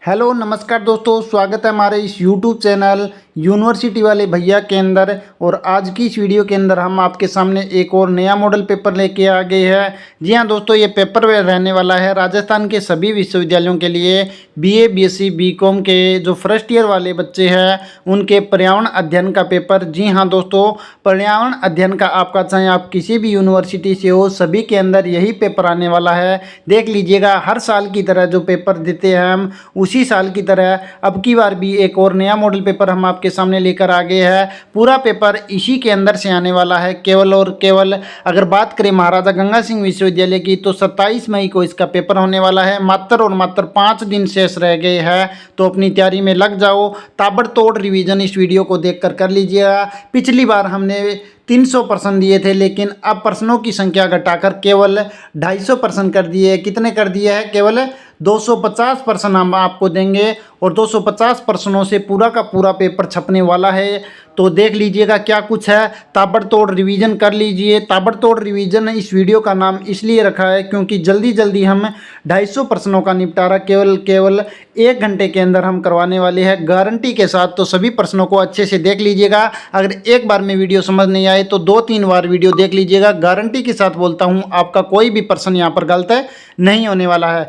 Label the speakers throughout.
Speaker 1: Hello नमस्कार दोस्तों, स्वागत है हमारे इस यूट्यूब चैनल यूनिवर्सिटी वाले भैया के अंदर। और आज की इस वीडियो के अंदर हम आपके सामने एक और नया मॉडल पेपर लेके आ गए हैं। जी हाँ दोस्तों, ये पेपर रहने वाला है राजस्थान के सभी विश्वविद्यालयों के लिए। बीए, बीएससी, बीकॉम के जो फर्स्ट ईयर वाले बच्चे हैं उनके पर्यावरण अध्ययन का पेपर। जी हाँ दोस्तों, पर्यावरण अध्ययन का आपका चाहे आप किसी भी यूनिवर्सिटी से हो, सभी के अंदर यही पेपर आने वाला है। देख लीजिएगा, हर साल की तरह जो पेपर देते हैं हम उसी साल की तरह अब की बार भी एक और नया मॉडल पेपर हम आपके सामने लेकर आ गए हैं। पूरा पेपर इसी के अंदर से आने वाला है। केवल और केवल अगर बात करें महाराजा गंगा सिंह विश्वविद्यालय की तो 27 मई को इसका पेपर होने वाला है। मात्र और मात्र 5 दिन शेष रह गए हैं, तो अपनी तैयारी में लग जाओ। ताबड़तोड़ रिवीजन इस वीडियो को देखकर कर लीजिएगा। पिछली बार हमने 300 प्रश्न दिए थे, लेकिन अब प्रश्नों की संख्या घटाकर केवल 250 प्रश्न कर दिए। कितने कर दिए हैं? केवल 250 प्रश्न हम आपको देंगे और 250 प्रश्नों से पूरा का पूरा पेपर छपने वाला है। तो देख लीजिएगा क्या कुछ है, ताबड़तोड़ रिवीजन कर लीजिए। ताबड़तोड़ रिवीजन इस वीडियो का नाम इसलिए रखा है क्योंकि जल्दी जल्दी हम 250 प्रश्नों का निपटारा केवल 1 घंटे के अंदर हम करवाने वाले हैं, गारंटी के साथ। तो सभी प्रश्नों को अच्छे से देख लीजिएगा। अगर एक बार में वीडियो समझ नहीं आए तो 2-3 बार वीडियो देख लीजिएगा। गारंटी के साथ बोलता हूँ, आपका कोई भी प्रश्न यहाँ पर गलत नहीं होने वाला है।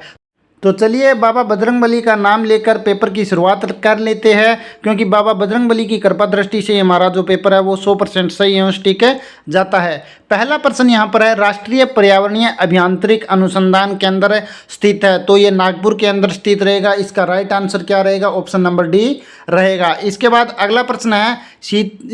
Speaker 1: तो चलिए बाबा बजरंगबली का नाम लेकर पेपर की शुरुआत कर लेते हैं, क्योंकि बाबा बजरंगबली की कृपा दृष्टि से हमारा जो पेपर है वो 100% सही एवं सटीक जाता है। पहला प्रश्न यहाँ पर है, राष्ट्रीय पर्यावरणीय अभियांत्रिक अनुसंधान केंद्र स्थित है, तो ये नागपुर के अंदर स्थित रहेगा। इसका राइट आंसर क्या रहेगा? ऑप्शन नंबर डी रहेगा। इसके बाद अगला प्रश्न है,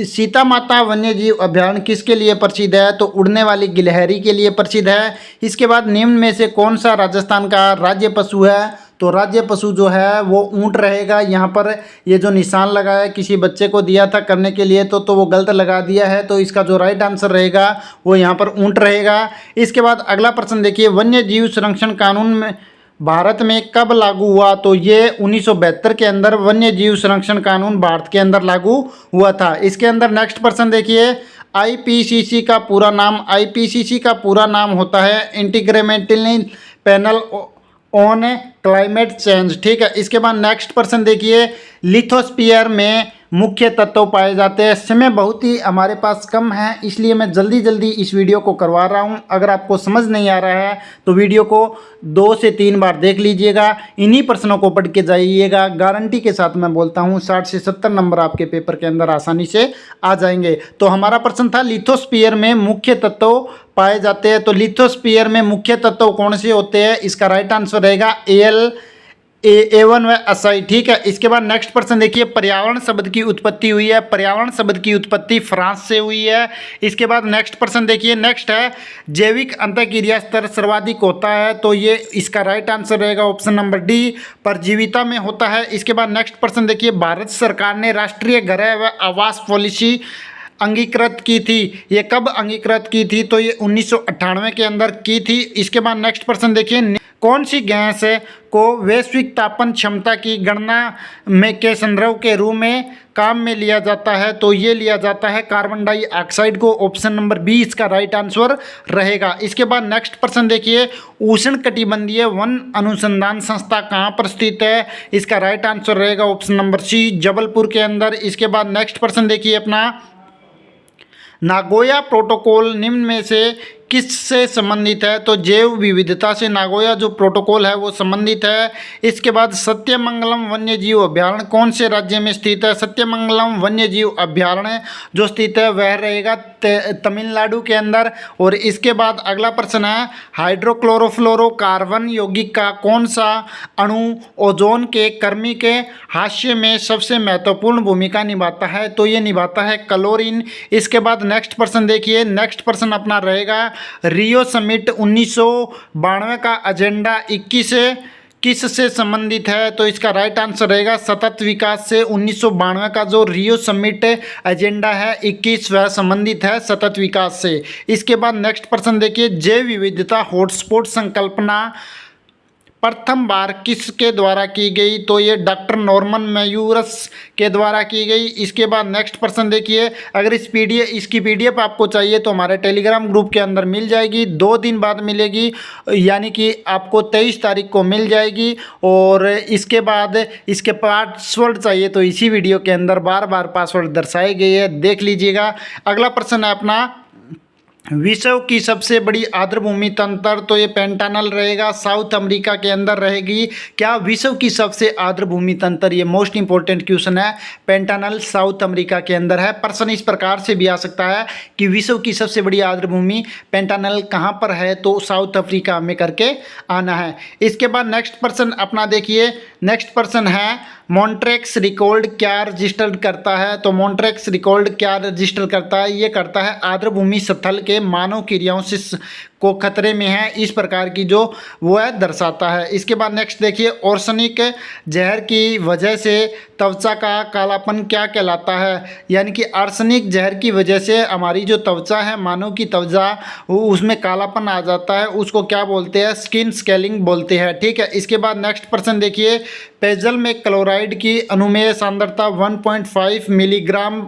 Speaker 1: सीता माता वन्य जीव अभ्यारण्य किसके लिए प्रसिद्ध है? तो उड़ने वाली गिलहरी के लिए प्रसिद्ध है। इसके बाद निम्न में से कौन सा राजस्थान का राज्य पशु है? तो राज्य पशु जो है वो ऊंट रहेगा। यहाँ पर ये जो निशान लगा है किसी बच्चे को दिया था करने के लिए, तो वो गलत लगा दिया है, तो इसका जो राइट आंसर रहेगा वो यहाँ पर ऊंट रहेगा। इसके बाद अगला प्रश्न देखिए, वन्य जीव संरक्षण कानून में भारत में कब लागू हुआ? तो ये 1972 के अंदर वन्य जीव संरक्षण कानून भारत के अंदर लागू हुआ था। इसके अंदर नेक्स्ट प्रश्न देखिए, आईपीसीसी का पूरा नाम, आईपीसीसी का पूरा नाम होता है इंटीग्रेमेंटल पैनल ऑन क्लाइमेट चेंज। ठीक है। इसके बाद नेक्स्ट प्रश्न देखिए, लिथोस्फीयर में मुख्य तत्व पाए जाते हैं। समय बहुत ही हमारे पास कम है, इसलिए मैं जल्दी जल्दी इस वीडियो को करवा रहा हूं। अगर आपको समझ नहीं आ रहा है तो वीडियो को 2 से 3 बार देख लीजिएगा, इन्हीं प्रश्नों को पढ़ के जाइएगा। गारंटी के साथ मैं बोलता हूं 60 से 70 नंबर आपके पेपर के अंदर आसानी से आ जाएंगे। तो हमारा प्रश्न था, लिथोस्फीयर में मुख्य तत्व पाए जाते हैं। तो लिथोस्फीयर में मुख्य तत्व कौन से होते हैं? इसका राइट आंसर रहेगा A1 व SI। ठीक है। इसके बाद नेक्स्ट प्रश्न देखिए, पर्यावरण शब्द की उत्पत्ति हुई है। पर्यावरण शब्द की उत्पत्ति फ्रांस से हुई है। इसके बाद नेक्स्ट प्रश्न देखिए, नेक्स्ट है, जैविक अंतःक्रिया स्तर सर्वाधिक होता है, तो ये इसका राइट आंसर रहेगा ऑप्शन नंबर डी, परजीविता में होता है। इसके बाद नेक्स्ट प्रश्न देखिए, भारत सरकार ने राष्ट्रीय गृह व आवास पॉलिसी अंगीकृत की थी, ये कब अंगीकृत की थी? तो ये 1998 के अंदर की थी। इसके बाद नेक्स्ट प्रश्न देखिए, कौन सी गैस को वैश्विक तापन क्षमता की गणना में के संदर्भ के रूप में काम में लिया जाता है? तो ये लिया जाता है कार्बन डाइऑक्साइड को। ऑप्शन नंबर बी इसका राइट आंसर रहेगा। इसके बाद नेक्स्ट प्रश्न देखिए, उष्णकटिबंधीय वन अनुसंधान संस्था कहाँ पर स्थित है? इसका राइट आंसर रहेगा ऑप्शन नंबर सी, जबलपुर के अंदर। इसके बाद नेक्स्ट प्रश्न देखिए अपना, नागोया प्रोटोकॉल निम्न में से किससे संबंधित है? तो जैव विविधता से नागोया जो प्रोटोकॉल है वो संबंधित है। इसके बाद सत्यमंगलम वन्य जीव अभ्यारण्य कौन से राज्य में स्थित है? सत्यमंगलम वन्य जीव अभ्यारण्य जो स्थित है वह रहेगा तमिलनाडु के अंदर। और इसके बाद अगला प्रश्न है, हाइड्रोक्लोरोफ्लोरोकार्बन यौगिक का कौन सा अणु ओजोन के कर्मी के हाशिए में सबसे महत्वपूर्ण भूमिका निभाता है? तो ये निभाता है क्लोरीन। इसके बाद नेक्स्ट प्रश्न देखिए, नेक्स्ट प्रश्न अपना रहेगा, रियो समिट 1992 का एजेंडा 21 किस से संबंधित है? तो इसका राइट आंसर रहेगा सतत विकास से। 1992 का जो रियो समिट एजेंडा है 21 वह संबंधित है सतत विकास से। इसके बाद नेक्स्ट प्रश्न देखिए, जैव विविधता हॉटस्पॉट संकल्पना प्रथम बार किसके द्वारा की गई, तो ये डॉक्टर नॉर्मन मैयूरस के द्वारा की गई। इसके बाद नेक्स्ट प्रश्न देखिए, अगर इसकी पीडीएफ आपको चाहिए तो हमारे टेलीग्राम ग्रुप के अंदर मिल जाएगी, 2 दिन बाद मिलेगी, यानी कि आपको 23 तारीख को मिल जाएगी। और इसके बाद इसके पासवर्ड चाहिए तो इसी वीडियो के अंदर बार बार पासवर्ड दर्शाए गए हैं, देख लीजिएगा। अगला प्रश्न है अपना, विश्व की सबसे बड़ी आर्द्रभूमि तंत्र, तो ये पेंटानल रहेगा, साउथ अमेरिका के अंदर रहेगी। क्या विश्व की सबसे आर्द्रभूमि तंत्र, ये मोस्ट इंपॉर्टेंट क्वेश्चन है, पेंटानल साउथ अमेरिका के अंदर है। प्रश्न इस प्रकार से भी आ सकता है कि विश्व की सबसे बड़ी आर्द्रभूमि पेंटानल कहाँ पर है, तो साउथ अफ्रीका में करके आना है। इसके बाद नेक्स्ट प्रश्न अपना देखिए, नेक्स्ट प्रश्न है मॉन्ट्रेक्स रिकॉर्ड क्या रजिस्टर करता है, तो मॉन्ट्रेक्स रिकॉर्ड क्या रजिस्टर करता है, ये करता है आर्द्रभूमि स्थल के मानव क्रियाओं से को खतरे में है, इस प्रकार की जो वो है दर्शाता है। इसके बाद नेक्स्ट देखिए, आर्सेनिक जहर की वजह से त्वचा का कालापन क्या कहलाता है, यानी कि आर्सेनिक जहर की वजह से हमारी जो त्वचा है, मानव की त्वचा, उसमें कालापन आ जाता है, उसको क्या बोलते हैं, स्किन स्केलिंग बोलते हैं, ठीक है। इसके बाद नेक्स्ट प्रश्न देखिए, पेयजल में क्लोराइड की अनुमेय सांद्रता 1.5 मिलीग्राम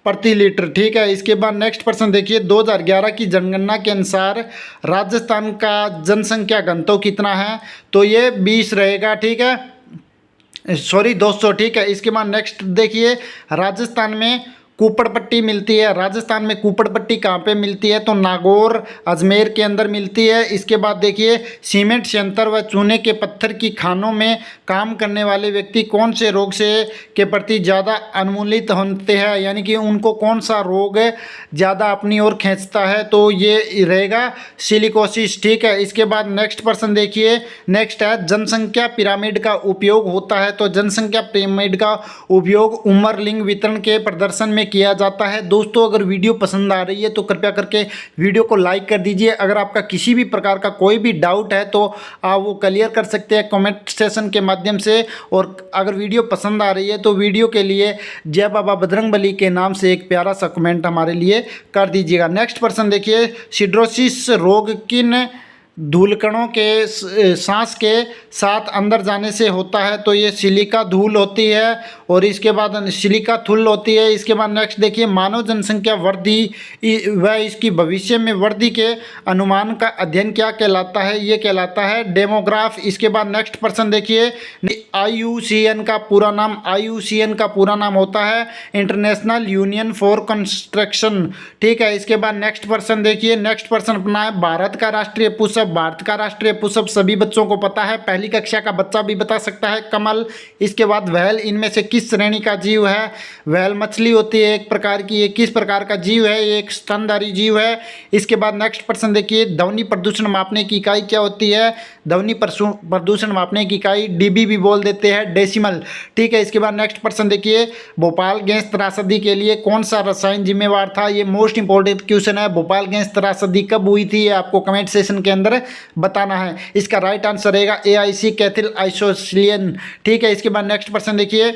Speaker 1: प्रति लीटर, ठीक है। इसके बाद नेक्स्ट प्रश्न देखिए, 2011 की जनगणना के अनुसार राजस्थान का जनसंख्या घनत्व कितना है, तो ये 20 रहेगा, ठीक है, सॉरी 200, ठीक है। इसके बाद नेक्स्ट देखिए, राजस्थान में कुप्पड़ पट्टी मिलती है, राजस्थान में कुप्पड़ पट्टी कहाँ पे मिलती है, तो नागौर अजमेर के अंदर मिलती है। इसके बाद देखिए, सीमेंट संयंत्र व चूने के पत्थर की खानों में काम करने वाले व्यक्ति कौन से रोग से के प्रति ज़्यादा उन्मूलित होते हैं, यानी कि उनको कौन सा रोग ज़्यादा अपनी ओर खींचता है, तो ये रहेगा सिलिकोसिस, ठीक है। इसके बाद नेक्स्ट प्रश्न देखिए, नेक्स्ट है जनसंख्या पिरामिड का उपयोग होता है, तो जनसंख्या पिरामिड का उपयोग उम्र लिंग वितरण के प्रदर्शन में किया जाता है। दोस्तों, अगर वीडियो पसंद आ रही है तो कृपया करके वीडियो को लाइक कर दीजिए। अगर आपका किसी भी प्रकार का कोई भी डाउट है तो आप वो क्लियर कर सकते हैं कमेंट सेशन के माध्यम से। और अगर वीडियो पसंद आ रही है तो वीडियो के लिए जय बाबा बजरंगबली के नाम से एक प्यारा सा कमेंट हमारे लिए कर दीजिएगा। नेक्स्ट प्रश्न देखिए, सिड्रोसिस रोग किन धूलकणों के सांस के साथ अंदर जाने से होता है, तो ये सिलिका धूल होती है और इसके बाद सिलिका धूल होती है। इसके बाद नेक्स्ट देखिए, मानव जनसंख्या वृद्धि व इसकी भविष्य में वृद्धि के अनुमान का अध्ययन क्या कहलाता है, ये कहलाता है डेमोग्राफ। इसके बाद नेक्स्ट प्रश्न देखिए, IUCN का पूरा नाम, IUCN का पूरा नाम होता है इंटरनेशनल यूनियन फॉर कंस्ट्रक्शन, ठीक है। इसके बाद नेक्स्ट प्रश्न देखिए, नेक्स्ट प्रश्न अपना है भारत का राष्ट्रीय पुष्प, भारत का राष्ट्रीय पुष्प सभी बच्चों को पता है, पहली कक्षा का बच्चा भी बता सकता है, कमल। इसके बाद व्हेल इनमें से किस श्रेणी का जीव है, व्हेल मछली होती है एक प्रकार की, ये किस प्रकार का जीव है, ये एक स्तनधारी जीव है। इसके बाद नेक्स्ट प्रश्न देखिए, ध्वनि प्रदूषण मापने की इकाई क्या होती है, ध्वनि प्रदूषण मापने की इकाई डीबी भी बोल देते हैं, डेसिमल, ठीक है। इसके बाद नेक्स्ट प्रश्न देखिए, भोपाल गैस त्रासदी के लिए कौन सा रसायन जिम्मेवार था, ये मोस्ट इंपॉर्टेंट क्वेश्चन है। भोपाल गैस त्रासदी कब हुई थी, ये आपको कमेंट सेशन के अंदर बताना है। इसका राइट आंसर रहेगा AIC कैथिल आइसोसिलियन, ठीक है। इसके बाद नेक्स्ट प्रश्न देखिए,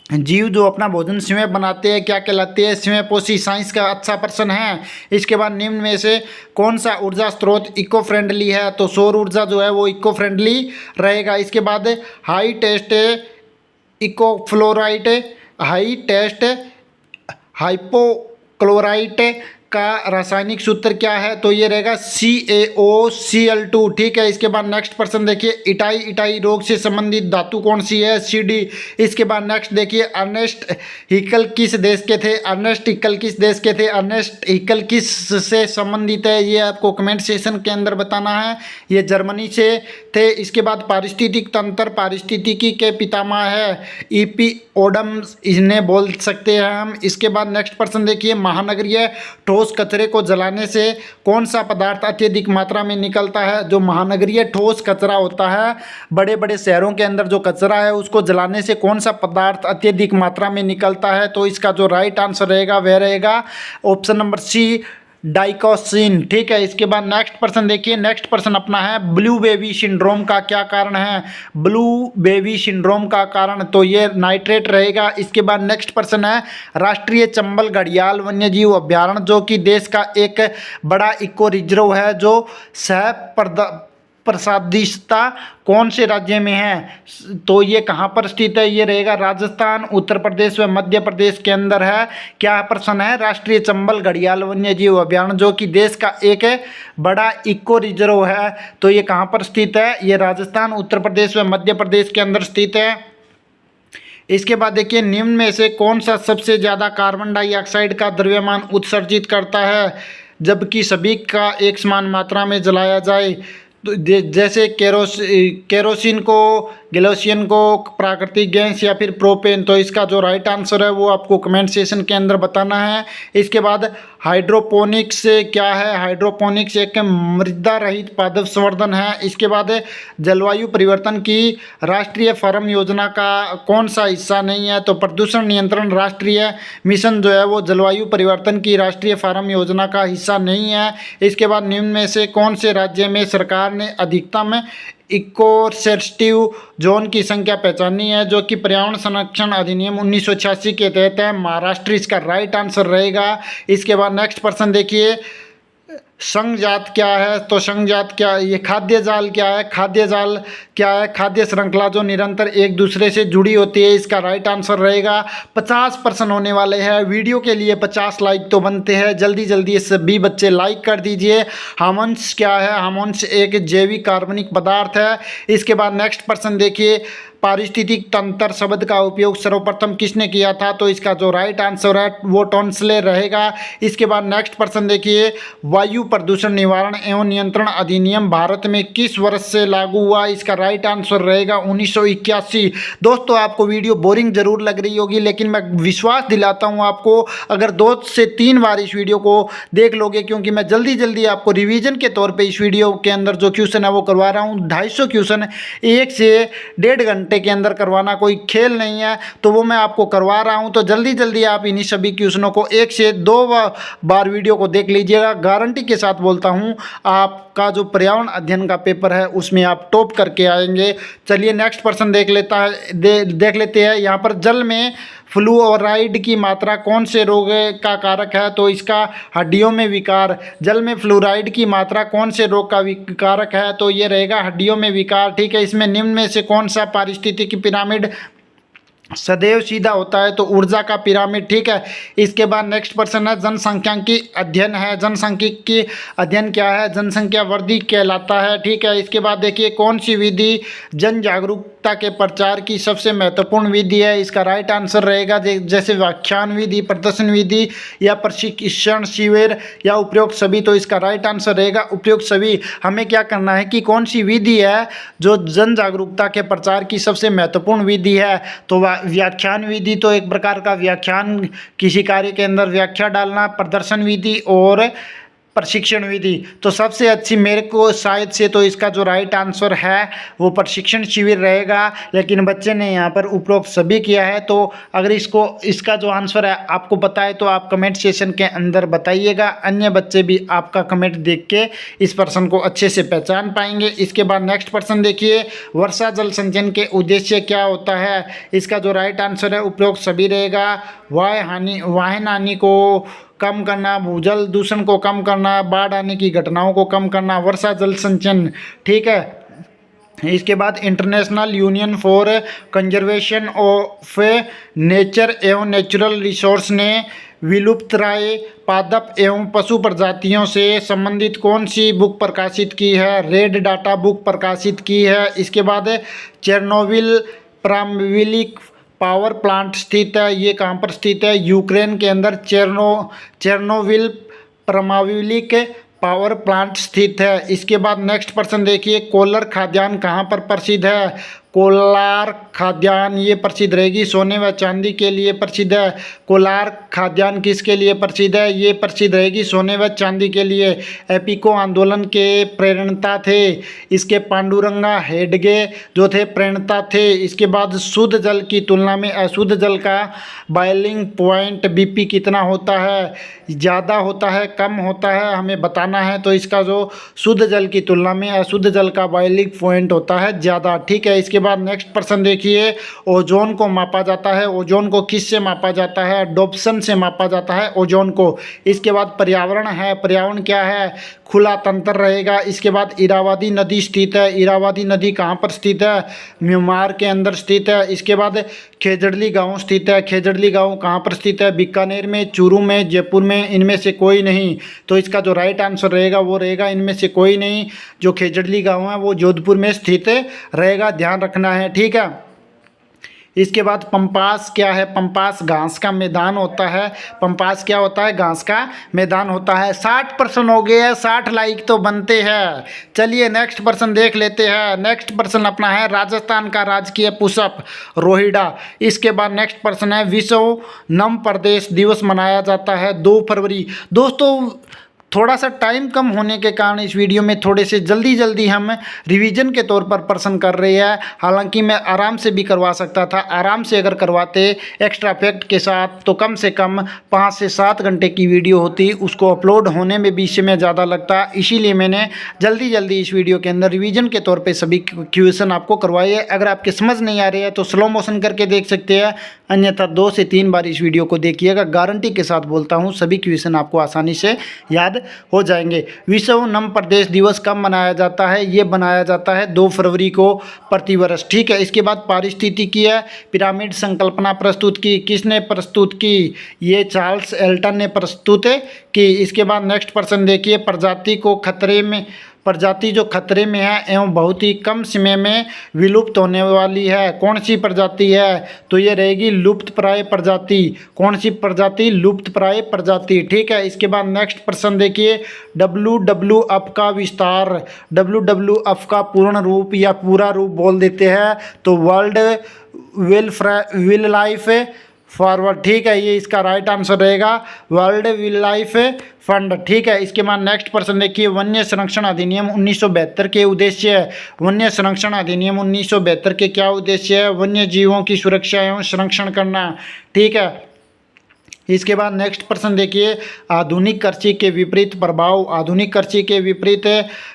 Speaker 1: जीव जो अपना भोजन स्वयं बनाते हैं क्या कहलाते हैं, स्वयं पोषी, साइंस का अच्छा प्रश्न है। इसके बाद निम्न में से कौन सा ऊर्जा स्रोत इको फ्रेंडली है, तो सौर ऊर्जा जो है वो इको फ्रेंडली रहेगा। इसके बाद हाई टेस्ट इको फ्लोराइट, हाई टेस्ट हाइपोक्लोराइट का रासायनिक सूत्र क्या है, तो ये रहेगा CaOCl2, ठीक है। इसके बाद नेक्स्ट प्रश्न देखिए, इटाई रोग से संबंधित धातु कौन सी है, CD। इसके बाद नेक्स्ट देखिए, अर्नेस्ट हिकल किस देश के थे, अर्नेस्ट हिकल किस देश के थे, अर्नेस्ट हिकल किस से संबंधित है, ये आपको कमेंट सेशन के अंदर बताना है, ये जर्मनी से थे। इसके बाद पारिस्थितिक तंत्र, पारिस्थितिकी के पितामह है इपिओडम, इन्हें बोल सकते हैं हम। इसके बाद नेक्स्ट प्रश्न देखिए, महानगरीय ठोस कचरे को जलाने से कौन सा पदार्थ अत्यधिक मात्रा में निकलता है, जो महानगरीय ठोस कचरा होता है, बड़े बड़े शहरों के अंदर जो कचरा है उसको जलाने से कौन सा पदार्थ अत्यधिक मात्रा में निकलता है, तो इसका जो राइट आंसर रहेगा वह रहेगा ऑप्शन नंबर C, डाइकोसिन, ठीक है। इसके बाद नेक्स्ट प्रश्न देखिए, नेक्स्ट प्रश्न अपना है ब्लू बेबी सिंड्रोम का क्या कारण है, ब्लू बेबी सिंड्रोम का कारण, तो ये नाइट्रेट रहेगा। इसके बाद नेक्स्ट प्रश्न है राष्ट्रीय चंबल घड़ियाल वन्यजीव अभ्यारण्य, जो कि देश का एक बड़ा इको रिजर्व है, जो प्रसादिशता कौन से राज्य में है? तो ये कहाँ पर स्थित है? ये रहेगा राजस्थान, उत्तर प्रदेश व मध्य प्रदेश के अंदर है। क्या प्रश्न है? राष्ट्रीय चंबल घड़ियाल वन्य जीव अभयारण्य, जो कि देश का एक बड़ा इको रिजर्व है, तो ये कहाँ पर स्थित है? ये राजस्थान, उत्तर प्रदेश व मध्य प्रदेश के अंदर स्थित है। इसके बाद देखिए, निम्न में से कौन सा सबसे ज़्यादा कार्बन डाइऑक्साइड का द्रव्यमान उत्सर्जित करता है जबकि सभी का एक समान मात्रा में जलाया जाए? तो जैसे केरोसिन को, गैलोसियन को, प्राकृतिक गैस या फिर प्रोपेन। तो इसका जो राइट आंसर है वो आपको कमेंट सेशन के अंदर बताना है। इसके बाद हाइड्रोपोनिक्स क्या है? हाइड्रोपोनिक्स एक मृदा रहित पादप संवर्धन है। इसके बाद जलवायु परिवर्तन की राष्ट्रीय फार्म योजना का कौन सा हिस्सा नहीं है? तो प्रदूषण नियंत्रण राष्ट्रीय मिशन जो है वो जलवायु परिवर्तन की राष्ट्रीय फार्म योजना का हिस्सा नहीं है। इसके बाद निम्न में से कौन से राज्य में सरकार ने अधिकतम इको सेंसिटिव जोन की संख्या पहचानी है, जो कि पर्यावरण संरक्षण अधिनियम 1986 के तहत है? महाराष्ट्र इसका राइट आंसर रहेगा। इसके बाद नेक्स्ट प्रश्न देखिए, संघजात क्या है? तो संघजात क्या, ये खाद्य जाल क्या है? खाद्य जाल क्या है? खाद्य श्रृंखला जो निरंतर एक दूसरे से जुड़ी होती है। इसका राइट आंसर रहेगा। 50% होने वाले हैं। वीडियो के लिए 50 लाइक तो बनते हैं। जल्दी जल्दी सभी बच्चे लाइक कर दीजिए। हार्मोन्स क्या है? हार्मोन्स एक जैविक कार्बनिक पदार्थ है। इसके बाद नेक्स्ट प्रश्न देखिए, पारिस्थितिक तंत्र शब्द का उपयोग सर्वप्रथम किसने किया था? तो इसका जो राइट आंसर है वो टॉन्सले रहेगा। इसके बाद नेक्स्ट प्रश्न देखिए, वायु प्रदूषण निवारण एवं नियंत्रण अधिनियम भारत में किस वर्ष से लागू हुआ? इसका राइट आंसर रहेगा 1981। दोस्तों, आपको वीडियो बोरिंग जरूर लग रही होगी, लेकिन मैं विश्वास दिलाता हूँ आपको, अगर 2 से 3 बार इस वीडियो को देख लोगे, क्योंकि मैं जल्दी जल्दी आपको रिवीजन के तौर पर इस वीडियो के अंदर जो क्वेश्चन है वो करवा रहा हूँ। 250 क्वेश्चन 1 से 1.5 घंटे के अंदर करवाना कोई खेल नहीं है, तो वो मैं आपको करवा रहा हूं। तो जल्दी जल्दी आप इन्हीं सभी क्वेश्चनों को 1 से 2 बार वीडियो को देख लीजिएगा। गारंटी के साथ बोलता हूं, आपका जो पर्यावरण अध्ययन का पेपर है उसमें आप टॉप करके आएंगे। चलिए नेक्स्ट प्रश्न देख लेते हैं। यहाँ पर जल में फ्लूओराइड की मात्रा कौन से रोग का कारक है? तो इसका हड्डियों में विकार। जल में फ्लोराइड की मात्रा कौन से रोग का कारक है? तो ये रहेगा हड्डियों में विकार। ठीक है। इसमें निम्न में से कौन सा पारिस्थितिकी पिरामिड सदैव सीधा होता है? तो ऊर्जा का पिरामिड। ठीक है। इसके बाद नेक्स्ट प्रश्न है, जनसांख्यिकी अध्ययन है। जनसांख्यिकी अध्ययन क्या है? जनसंख्या वृद्धि कहलाता है। ठीक है। इसके बाद देखिए, कौन सी विधि जन जागरूकता के प्रचार की सबसे महत्वपूर्ण विधि है? इसका राइट आंसर रहेगा जैसे व्याख्यान विधि, प्रदर्शन विधि या प्रशिक्षण शिविर या उपयुक्त सभी। तो इसका राइट आंसर रहेगा उपयुक्त सभी। हमें क्या करना है कि कौन सी विधि है जो जन जागरूकता के प्रचार की सबसे महत्वपूर्ण विधि है? तो व्याख्यान विधि तो एक प्रकार का व्याख्यान, किसी कार्य के अंदर व्याख्या डालना, प्रदर्शन विधि और प्रशिक्षण विधि। तो सबसे अच्छी मेरे को शायद से तो इसका जो राइट आंसर है वो प्रशिक्षण शिविर रहेगा, लेकिन बच्चे ने यहाँ पर उपरोक्त सभी किया है। तो अगर इसका जो आंसर है आपको पता है तो आप कमेंट सेशन के अंदर बताइएगा। अन्य बच्चे भी आपका कमेंट देख के इस प्रश्न को अच्छे से पहचान पाएंगे। इसके बाद नेक्स्ट प्रश्न देखिए, वर्षा जल संचयन के उद्देश्य क्या होता है? इसका जो राइट आंसर है उपरोक्त सभी रहेगा। वाहन हानि को कम करना, भूजल दूषण को कम करना, बाढ़ आने की घटनाओं को कम करना, वर्षा जल संचयन। ठीक है। इसके बाद international union for conservation of nature एवं नेचुरल रिसोर्स ने विलुप्तप्राय पादप एवं पशु प्रजातियों से संबंधित कौन सी बुक प्रकाशित की है? रेड डाटा बुक प्रकाशित की है। इसके बाद चेरनोबिल प्रारंभिक पावर प्लांट स्थित है। ये कहाँ पर स्थित है? यूक्रेन के अंदर चेरनोबिल परमाणविक पावर प्लांट स्थित है। इसके बाद नेक्स्ट प्रश्न देखिए, कोलर खाद्यान्न कहाँ पर प्रसिद्ध है? कोलार खाद्यान्न ये प्रसिद्ध रहेगी, सोने व चांदी के लिए प्रसिद्ध है। कोलार खाद्यान्न किसके लिए प्रसिद्ध है? ये प्रसिद्ध रहेगी सोने व चांदी के लिए। एपिको आंदोलन के प्रेरणता थे इसके पांडुरंगा हेडगे जो थे प्रेरणता थे। इसके बाद शुद्ध जल की तुलना में अशुद्ध जल का बॉइलिंग पॉइंट BP कितना होता है? ज़्यादा होता है, कम होता है, हमें बताना है। तो इसका जो शुद्ध जल की तुलना में अशुद्ध जल का बॉइलिंग पॉइंट होता है ज़्यादा। ठीक है। इसके इसके बाद नेक्स्ट प्रश्न देखिए, ओजोन को मापा जाता है, ओजोन को किस से मापा जाता है? डॉप्सन से मापा जाता है ओजोन को। इसके बाद पर्यावरण है, पर्यावरण क्या है? खुला तंत्र रहेगा। इसके बाद इरावदी नदी स्थित है, इरावदी नदी कहाँ पर स्थित है? म्यांमार के अंदर स्थित है। इसके बाद खेजड़ली गांव स्थित है, खेजड़ली गांव कहाँ पर स्थित है? बीकानेर में, चूरू में, जयपुर में, इनमें से कोई नहीं। तो इसका जो राइट आंसर रहेगा वो रहेगा इनमें से कोई नहीं। जो खेजड़ली गांव है वो जोधपुर में स्थित रहेगा, ध्यान रखना है, ठीक है। इसके बाद पंपास क्या है? पंपास घास का मैदान होता है। पंपास क्या होता है? घास का मैदान होता है। 60 प्रश्न हो गए हैं, 60 लाइक तो बनते हैं। चलिए नेक्स्ट प्रश्न देख लेते हैं। नेक्स्ट प्रश्न अपना है राजस्थान का राजकीय पुष्प रोहिड़ा। इसके बाद नेक्स्ट प्रश्न है विश्व नम प्रदेश दिवस मनाया जाता है 2 फरवरी। दोस्तों थोड़ा सा टाइम कम होने के कारण इस वीडियो में थोड़े से जल्दी हम रिवीजन के तौर पर प्रश्न कर रहे हैं। हालांकि मैं आराम से भी करवा सकता था, आराम से अगर करवाते एक्स्ट्रा फैक्ट के साथ तो कम से कम 5 से 7 घंटे की वीडियो होती, उसको अपलोड होने में भी समय ज़्यादा लगता। इसीलिए मैंने जल्दी इस वीडियो के अंदर रिवीजन के तौर पर सभी क्वेश्चन आपको करवाए हैं। अगर आपके समझ नहीं आ रहे हैं तो स्लो मोशन करके देख सकते हैं, अन्यथा 2 से 3 बार इस वीडियो को देखिएगा। गारंटी के साथ बोलता हूँ सभी क्वेश्चन आपको आसानी से याद हो जाएंगे। विश्व नम प्रदेश दिवस कब मनाया जाता है? ये मनाया जाता है 2 फरवरी को प्रतिवर्ष, ठीक है। इसके बाद पारिस्थितिकी है, पिरामिड संकल्पना प्रस्तुत की, किसने प्रस्तुत की? ये चार्ल्स एल्टन ने प्रस्तुत की। इसके बाद नेक्स्ट प्रश्न देखिए, प्रजाति जो खतरे में है एवं बहुत ही कम समय में विलुप्त होने वाली है, कौन सी प्रजाति है? तो ये रहेगी लुप्तप्राय प्रजाति। कौन सी प्रजाति? लुप्तप्राय प्रजाति, ठीक है। इसके बाद नेक्स्ट प्रश्न देखिए, WWF का विस्तार, WWF का पूर्ण रूप या पूरा रूप बोल देते हैं तो वर्ल्ड विल लाइफ फॉरवर्ड, ठीक है। ये इसका राइट आंसर रहेगा वर्ल्ड विल लाइफ फंड, ठीक है। इसके बाद नेक्स्ट प्रश्न देखिए, वन्य संरक्षण अधिनियम 1972 के उद्देश्य है। वन्य संरक्षण अधिनियम 1972 के क्या उद्देश्य है? वन्य जीवों की सुरक्षा एवं संरक्षण करना, ठीक है। इसके बाद नेक्स्ट प्रश्न देखिए, आधुनिक कृषि के विपरीत प्रभाव, आधुनिक कृषि के विपरीत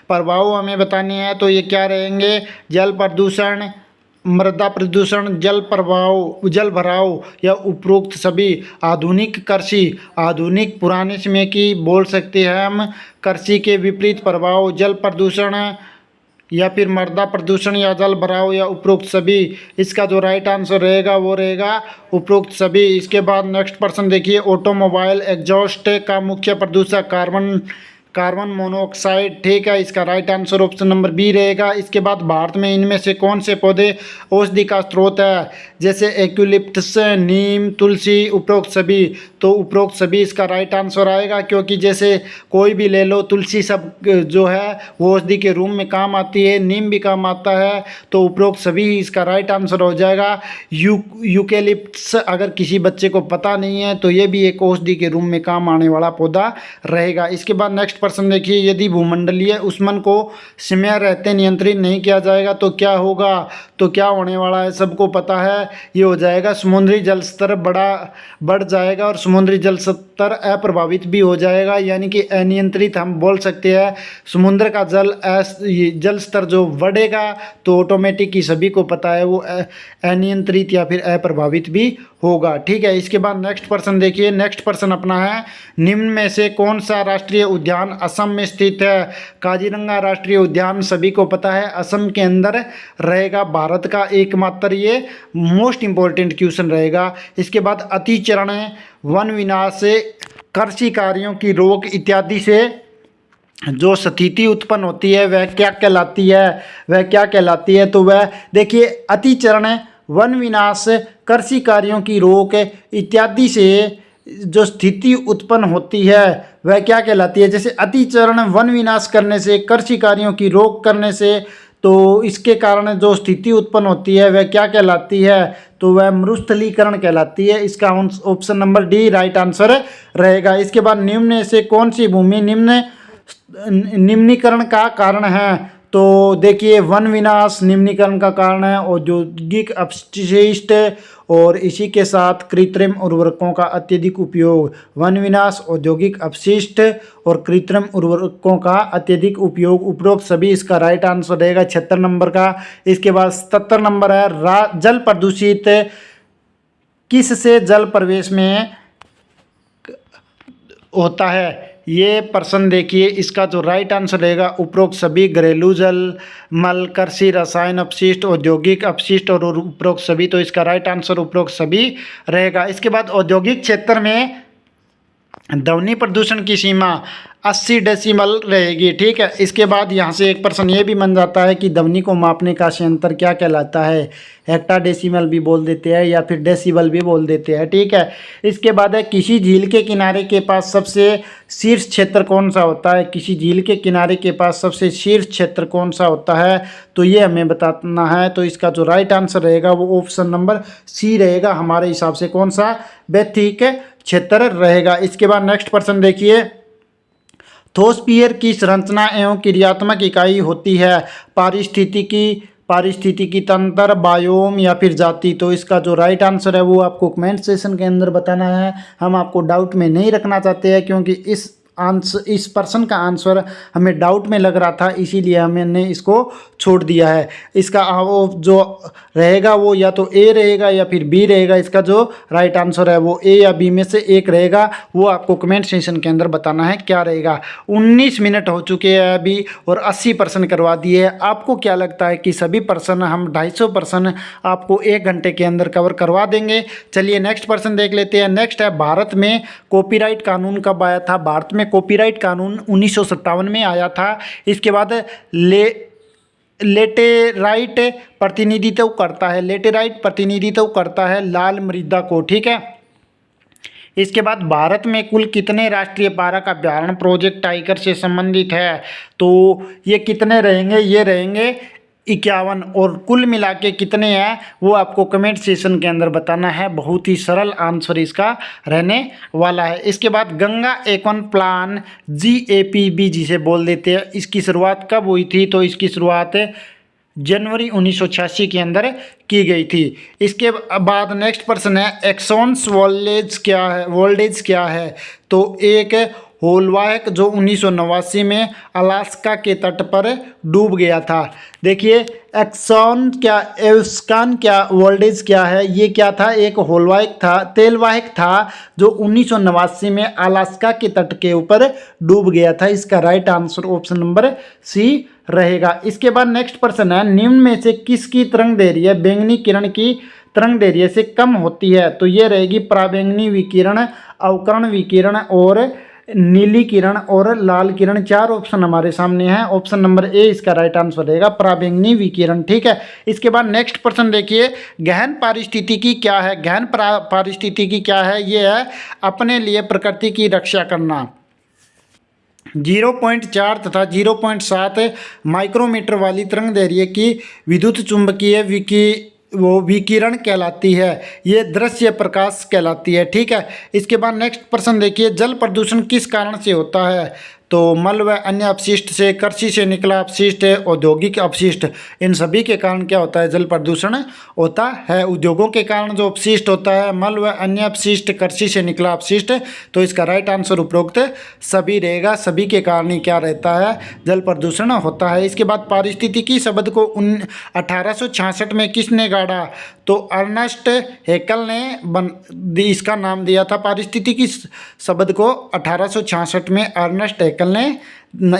Speaker 1: प्रभाव हमें बताने हैं तो ये क्या रहेंगे? जल प्रदूषण, मृदा प्रदूषण, जल भराव या उपरोक्त सभी। आधुनिक कृषि, आधुनिक पुराने समय की बोल सकते हैं हम। कृषि के विपरीत प्रभाव, जल प्रदूषण या फिर मृदा प्रदूषण या जल भराव या उपरोक्त सभी। इसका जो राइट आंसर रहेगा वो रहेगा उपरोक्त सभी। इसके बाद नेक्स्ट प्रश्न देखिए, ऑटोमोबाइल एग्जॉस्ट का मुख्य प्रदूषक कार्बन मोनोऑक्साइड, ठीक है। इसका right answer option number B रहेगा। इसके बाद भारत में इनमें से कौन से पौधे औषधि का स्रोत है? जैसे एक्यूलिप्टस, नीम, तुलसी, उपरोक्त सभी। तो उपरोक्त सभी इसका राइट आंसर आएगा, क्योंकि जैसे कोई भी ले लो, तुलसी सब जो है वो औषधि के रूप में काम आती है, नीम भी काम आता है, तो उपरोक्त सभी इसका राइट आंसर हो जाएगा। यूकेलिप्टस अगर किसी बच्चे को पता नहीं है तो ये भी एक औषधि के रूप में काम आने वाला पौधा रहेगा। इसके बाद नेक्स्ट प्रश्न देखिए, यदि भूमंडलीय ऊष्मन को समय रहते नियंत्रित नहीं किया जाएगा तो क्या होगा? तो क्या होने वाला है सबको पता है, ये हो जाएगा समुद्री जल स्तर बढ़ जाएगा और समुद्री जल स्तर अप्रभावित भी हो जाएगा, यानी कि अनियंत्रित हम बोल सकते हैं। समुद्र का जल स्तर जो बढ़ेगा तो ऑटोमेटिक ही सभी को पता है वो अनियंत्रित या फिर अप्रभावित भी होगा, ठीक है। इसके बाद नेक्स्ट प्रश्न देखिए, नेक्स्ट प्रश्न अपना है, निम्न में से कौन सा राष्ट्रीय उद्यान असम में स्थित है? काजीरंगा राष्ट्रीय उद्यान सभी को पता है असम के अंदर रहेगा, भारत का एकमात्र ये मोस्ट इंपॉर्टेंट क्वेश्चन रहेगा। इसके बाद अतिचरण, वन विनाश, कृषि कार्यों की रोक इत्यादि से जो स्थिति उत्पन्न होती है वह क्या कहलाती है? वह क्या कहलाती है? तो वह देखिए, अतिचरण, वन विनाश, कृषि कार्यों की रोक इत्यादि से जो स्थिति उत्पन्न होती है वह क्या कहलाती है? जैसे अतिचरण, वन विनाश करने से, कृषि कार्यों की रोक करने से, तो इसके कारण जो स्थिति उत्पन्न होती है वह क्या कहलाती है? तो वह मरुस्थलीकरण कहलाती है। इसका option number D right answer रहेगा। इसके बाद निम्न से कौन सी भूमि निम्नीकरण का कारण है? तो देखिए वन विनाश निम्नीकरण का कारण है, औद्योगिक अपशिष्ट और इसी के साथ कृत्रिम उर्वरकों का अत्यधिक उपयोग। वन विनाश, औद्योगिक अपशिष्ट और कृत्रिम उर्वरकों का अत्यधिक उपयोग, उपरोक्त सभी इसका राइट आंसर रहेगा 76 नंबर का। इसके बाद 77 नंबर है जल प्रदूषित किससे जल प्रवेश में होता है। ये प्रश्न देखिए, इसका जो राइट आंसर रहेगा उपरोक्त सभी घरेलू जल, मल, कृषि, रसायन अपशिष्ट, औद्योगिक अपशिष्ट और उपरोक्त सभी। तो इसका राइट आंसर उपरोक्त सभी रहेगा। इसके बाद औद्योगिक क्षेत्र में ध्वनि प्रदूषण की सीमा 80 डेसिबल रहेगी, ठीक है। इसके बाद यहाँ से एक प्रश्न ये भी बन जाता है कि ध्वनि को मापने का संयंत्र क्या कहलाता है। हेक्टा डेसिमल भी बोल देते हैं या फिर डेसिबल भी बोल देते हैं, ठीक है। इसके बाद है किसी झील के किनारे के पास सबसे शीर्ष क्षेत्र कौन सा होता है। किसी झील के किनारे के पास सबसे शीर्ष क्षेत्र कौन सा होता है, तो ये हमें बताना है। तो इसका जो राइट आंसर रहेगा वो ऑप्शन नंबर सी रहेगा हमारे हिसाब से। कौन सा भौतिक क्षेत्र रहेगा। इसके बाद नेक्स्ट प्रश्न देखिए, थोस्फियर की संरचना एवं क्रियात्मक इकाई होती है। पारिस्थितिकी तंत्र, बायोम या फिर जाति। तो इसका जो राइट आंसर है वो आपको कमेंट सेशन के अंदर बताना है। हम आपको डाउट में नहीं रखना चाहते हैं, क्योंकि इस प्रश्न का आंसर हमें डाउट में लग रहा था, इसीलिए हमने इसको छोड़ दिया है। इसका वो जो रहेगा वो या तो ए रहेगा या फिर बी रहेगा। इसका जो राइट आंसर है वो ए या बी में से एक रहेगा। वो आपको कमेंट सेक्शन के अंदर बताना है क्या रहेगा। 19 मिनट हो चुके हैं अभी और 80 प्रश्न करवा दिए हैं। आपको क्या लगता है कि सभी प्रश्न हम 250 प्रश्न आपको 1 घंटे के अंदर कवर करवा देंगे। चलिए नेक्स्ट प्रश्न देख लेते हैं। नेक्स्ट है, भारत में कॉपीराइट कानून कब आया था। भारत में कॉपीराइट कानून 1957 में आया था। इसके बाद लेटेराइट प्रतिनिधित्व करता है लाल मृदा को, ठीक है। इसके बाद भारत में कुल कितने राष्ट्रीय पार्क अभ्यारण्य प्रोजेक्ट टाइगर से संबंधित है। तो ये कितने रहेंगे, ये रहेंगे 51 और कुल मिला के कितने हैं वो आपको कमेंट सेशन के अंदर बताना है। बहुत ही सरल आंसर इसका रहने वाला है। इसके बाद गंगा एक्वन प्लान GAPB जिसे बोल देते हैं, इसकी शुरुआत कब हुई थी। तो इसकी शुरुआत जनवरी 1986 के अंदर की गई थी। इसके बाद नेक्स्ट प्रश्न है, एक्सॉन्स वोल्टेज क्या है। तो एक होलवायक जो 1989 में अलास्का के तट पर डूब गया था। देखिए एक्सॉन क्या वोल्टेज क्या है। ये क्या था, एक तेलवाहक था जो 1989 में अलास्का के तट के ऊपर डूब गया था। इसका right answer option number C रहेगा। इसके बाद नेक्स्ट प्रश्न है, निम्न में से किसकी तरंग दैर्घ्य बैंगनी किरण की तरंग दैर्घ्य से कम होती है। तो ये रहेगी पराबैंगनी विकिरण, अवकर्ण विकिरण और नीली किरण और लाल किरण। 4 ऑप्शन हमारे सामने हैं। ऑप्शन नंबर ए इसका राइट आंसर रहेगा पराबैंगनी विकिरण, ठीक है। इसके बाद नेक्स्ट प्रश्न देखिए, गहन पारिस्थितिकी क्या है। गहन पारिस्थितिकी क्या है, ये है अपने लिए प्रकृति की रक्षा करना। 0.4 तथा 0.7 माइक्रोमीटर वाली तरंग दैर्घ्य की विद्युत चुंबकीय विकिरण कहलाती है। ये दृश्य प्रकाश कहलाती है, ठीक है। इसके बाद नेक्स्ट प्रश्न देखिए, जल प्रदूषण किस कारण से होता है। तो मल व अन्य अपशिष्ट से, कृषि से निकला अपशिष्ट, औद्योगिक अपशिष्ट, इन सभी के कारण क्या होता है, जल प्रदूषण होता है। उद्योगों के कारण जो अपशिष्ट होता है, मल व अन्य अपशिष्ट, कृषि से निकला अपशिष्ट। तो इसका राइट आंसर उपरोक्त सभी रहेगा। सभी के कारण ही क्या रहता है, जल प्रदूषण होता है। इसके बाद पारिस्थितिकी शब्द को 1866 में किसने गाढ़ा। तो अर्नेस्ट हैकल ने इसका नाम दिया था। पारिस्थितिकी शब्द को 1866 में अर्नेस्ट हैकल ने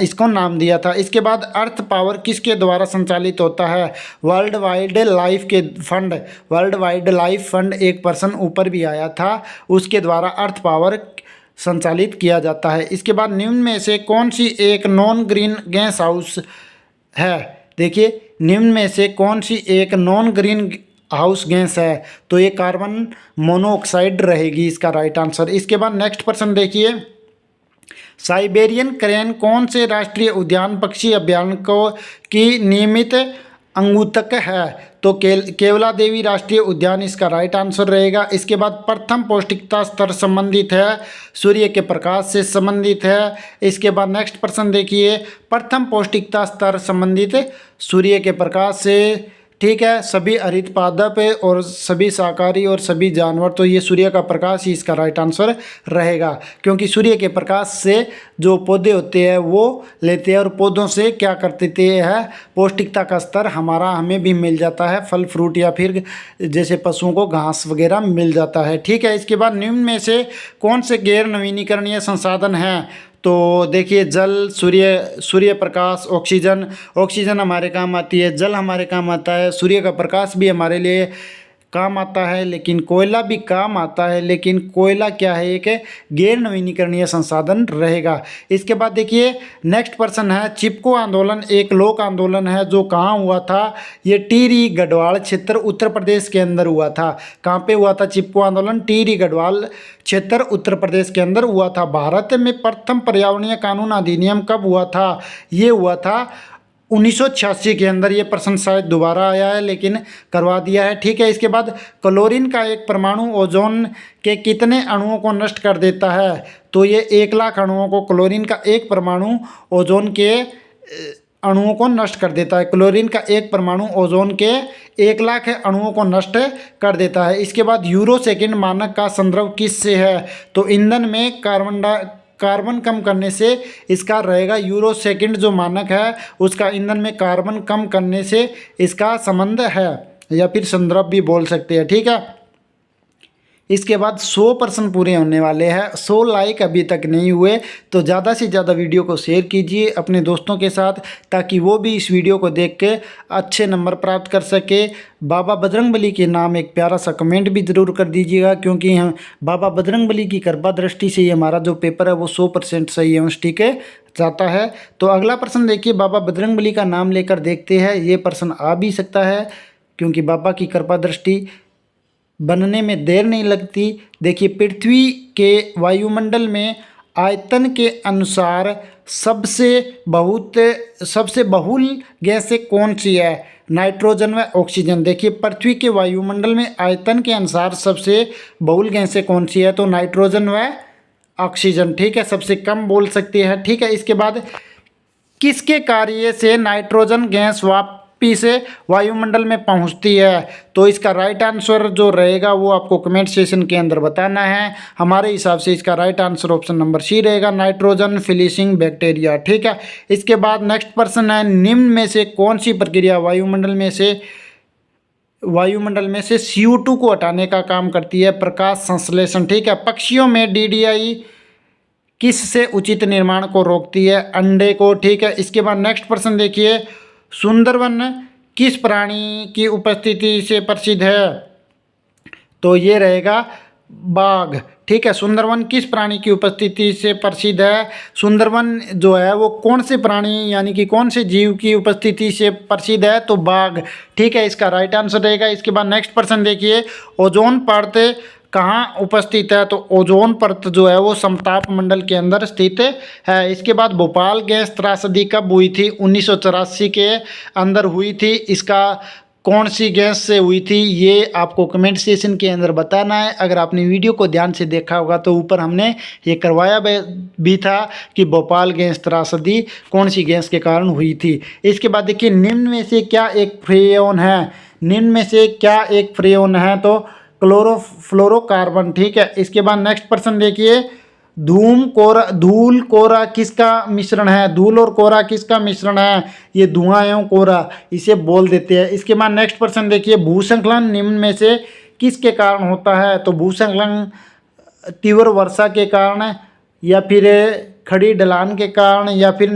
Speaker 1: इसको नाम दिया था। इसके बाद अर्थ पावर किसके द्वारा संचालित होता है। वर्ल्ड वाइड लाइफ फंड एक पर्सन ऊपर भी आया था, उसके द्वारा अर्थ पावर संचालित किया जाता है। इसके बाद निम्न में से कौन सी एक नॉन ग्रीन गैस हाउस है। देखिए निम्न में से कौन सी एक नॉन ग्रीन हाउस गैस है। तो ये कार्बन मोनोऑक्साइड रहेगी इसका राइट आंसर। इसके बाद नेक्स्ट प्रश्न देखिए, साइबेरियन क्रेन कौन से राष्ट्रीय उद्यान पक्षी अभ्यारण्य की नियमित अंगुतक है, तो केवला देवी राष्ट्रीय उद्यान इसका राइट आंसर रहेगा। इसके बाद प्रथम पौष्टिकता स्तर संबंधित है, सूर्य के प्रकाश से संबंधित है। इसके बाद नेक्स्ट प्रश्न देखिए, प्रथम पौष्टिकता स्तर संबंधित सूर्य के प्रकाश से, ठीक है। सभी हरित पादप और सभी शाकाहारी और सभी जानवर, तो ये सूर्य का प्रकाश ही इसका राइट आंसर रहेगा, क्योंकि सूर्य के प्रकाश से जो पौधे होते हैं वो लेते हैं और पौधों से क्या करते हैं, पौष्टिकता का स्तर हमें भी मिल जाता है, फल फ्रूट या फिर जैसे पशुओं को घास वगैरह मिल जाता है, ठीक है। इसके बाद निम्न में से कौन से गैर नवीनीकरणीय संसाधन हैं, तो देखिए जल, सूर्य प्रकाश, ऑक्सीजन हमारे काम आती है, जल हमारे काम आता है, सूर्य का प्रकाश भी हमारे लिए काम आता है, लेकिन कोयला भी काम आता है, लेकिन कोयला क्या है, एक गैर नवीनीकरणीय संसाधन रहेगा। इसके बाद देखिए नेक्स्ट प्रश्न है, चिपको आंदोलन एक लोक आंदोलन है जो कहाँ हुआ था, ये टिहरी गढ़वाल क्षेत्र उत्तर प्रदेश के अंदर हुआ था। कहाँ पे हुआ था चिपको आंदोलन, टिहरी गढ़वाल क्षेत्र उत्तर प्रदेश के अंदर हुआ था। भारत में प्रथम पर्यावरणीय कानून अधिनियम कब हुआ था, ये हुआ था 1986 के अंदर। ये प्रश्न शायद दोबारा आया है लेकिन करवा दिया है, ठीक है। इसके बाद क्लोरीन का एक परमाणु ओजोन के कितने अणुओं को नष्ट कर देता है, तो ये 1 लाख अणुओं को, क्लोरीन का एक परमाणु ओजोन के अणुओं को नष्ट कर देता है। क्लोरीन का एक परमाणु ओजोन के 1 लाख अणुओं को नष्ट कर देता है। इसके बाद यूरो सेकेंड मानक का संदर्भ किससे है, तो ईंधन में कार्बन कम करने से इसका रहेगा। यूरो सेकंड जो मानक है उसका ईंधन में कार्बन कम करने से इसका संबंध है, या फिर संदर्भ भी बोल सकते हैं, ठीक है। इसके बाद 100 प्रश्न पूरे होने वाले हैं। 100 लाइक अभी तक नहीं हुए, तो ज़्यादा से ज़्यादा वीडियो को शेयर कीजिए अपने दोस्तों के साथ, ताकि वो भी इस वीडियो को देख के अच्छे नंबर प्राप्त कर सके। बाबा बजरंगबली के नाम एक प्यारा सा कमेंट भी ज़रूर कर दीजिएगा, क्योंकि हम बाबा बजरंगबली की कृपा दृष्टि से ही हमारा जो पेपर है वो 100% सही है, ठीक है जाता है। तो अगला प्रश्न देखिए, बाबा बजरंगबली का नाम लेकर देखते हैं। ये प्रश्न आ भी सकता है, क्योंकि बाबा की कृपा दृष्टि बनने में देर नहीं लगती। देखिए पृथ्वी के वायुमंडल में आयतन के अनुसार सबसे बहुल गैसें कौन सी है, नाइट्रोजन व ऑक्सीजन। देखिए पृथ्वी के वायुमंडल में आयतन के अनुसार सबसे बहुल गैसें कौन सी है, तो नाइट्रोजन व ऑक्सीजन, ठीक है। सबसे कम बोल सकती है, ठीक है। इसके बाद किसके कार्य से नाइट्रोजन गैस वापस से वायुमंडल में पहुंचती है, तो इसका राइट आंसर जो रहेगा वो आपको कमेंट सेक्शन के अंदर बताना है। हमारे हिसाब से इसका right answer option number C रहेगा, नाइट्रोजन फिलिसिंग बैक्टीरिया, ठीक है। इसके बाद नेक्स्ट प्रश्न है, निम्न में से कौन सी प्रक्रिया वायुमंडल में से CO2 को हटाने का काम करती है, प्रकाश संश्लेषण, ठीक है। पक्षियों में DDI किस से उचित निर्माण को रोकती है, अंडे को, ठीक है। इसके बाद नेक्स्ट प्रश्न देखिए, सुंदरवन किस प्राणी की उपस्थिति से प्रसिद्ध है, तो ये रहेगा बाघ, ठीक है। सुंदरवन किस प्राणी की उपस्थिति से प्रसिद्ध है, सुंदरवन जो है वो कौन से प्राणी यानी कि कौन से जीव की उपस्थिति से प्रसिद्ध है, तो बाघ, ठीक है। इसका राइट आंसर रहेगा। इसके बाद नेक्स्ट प्रश्न देखिए, ओजोन परत कहाँ उपस्थित है, तो ओजोन परत जो है वो समताप मंडल के अंदर स्थित है। इसके बाद भोपाल गैस त्रासदी कब हुई थी, 1984 के अंदर हुई थी। इसका कौन सी गैस से हुई थी, ये आपको कमेंट सेक्शन के अंदर बताना है। अगर आपने वीडियो को ध्यान से देखा होगा तो ऊपर हमने ये करवाया भी था कि भोपाल गैस त्रासदी कौन सी गैस के कारण हुई थी। इसके बाद देखिए, निम्न में से क्या एक फ्रेओन है, निम्न में से क्या एक फ्रेओन है, तो क्लोरोफ्लोरोकार्बन, ठीक है। इसके बाद नेक्स्ट प्रश्न देखिए, धूल कोरा किसका मिश्रण है, धूल और कोरा किसका मिश्रण है, ये धुआं एवं कोरा, इसे बोल देते हैं। इसके बाद नेक्स्ट प्रश्न देखिए, भूस्खलन निम्न में से किसके कारण होता है, तो भूस्खलन तीव्र वर्षा के कारण, या फिर खड़ी ढलान के कारण, या फिर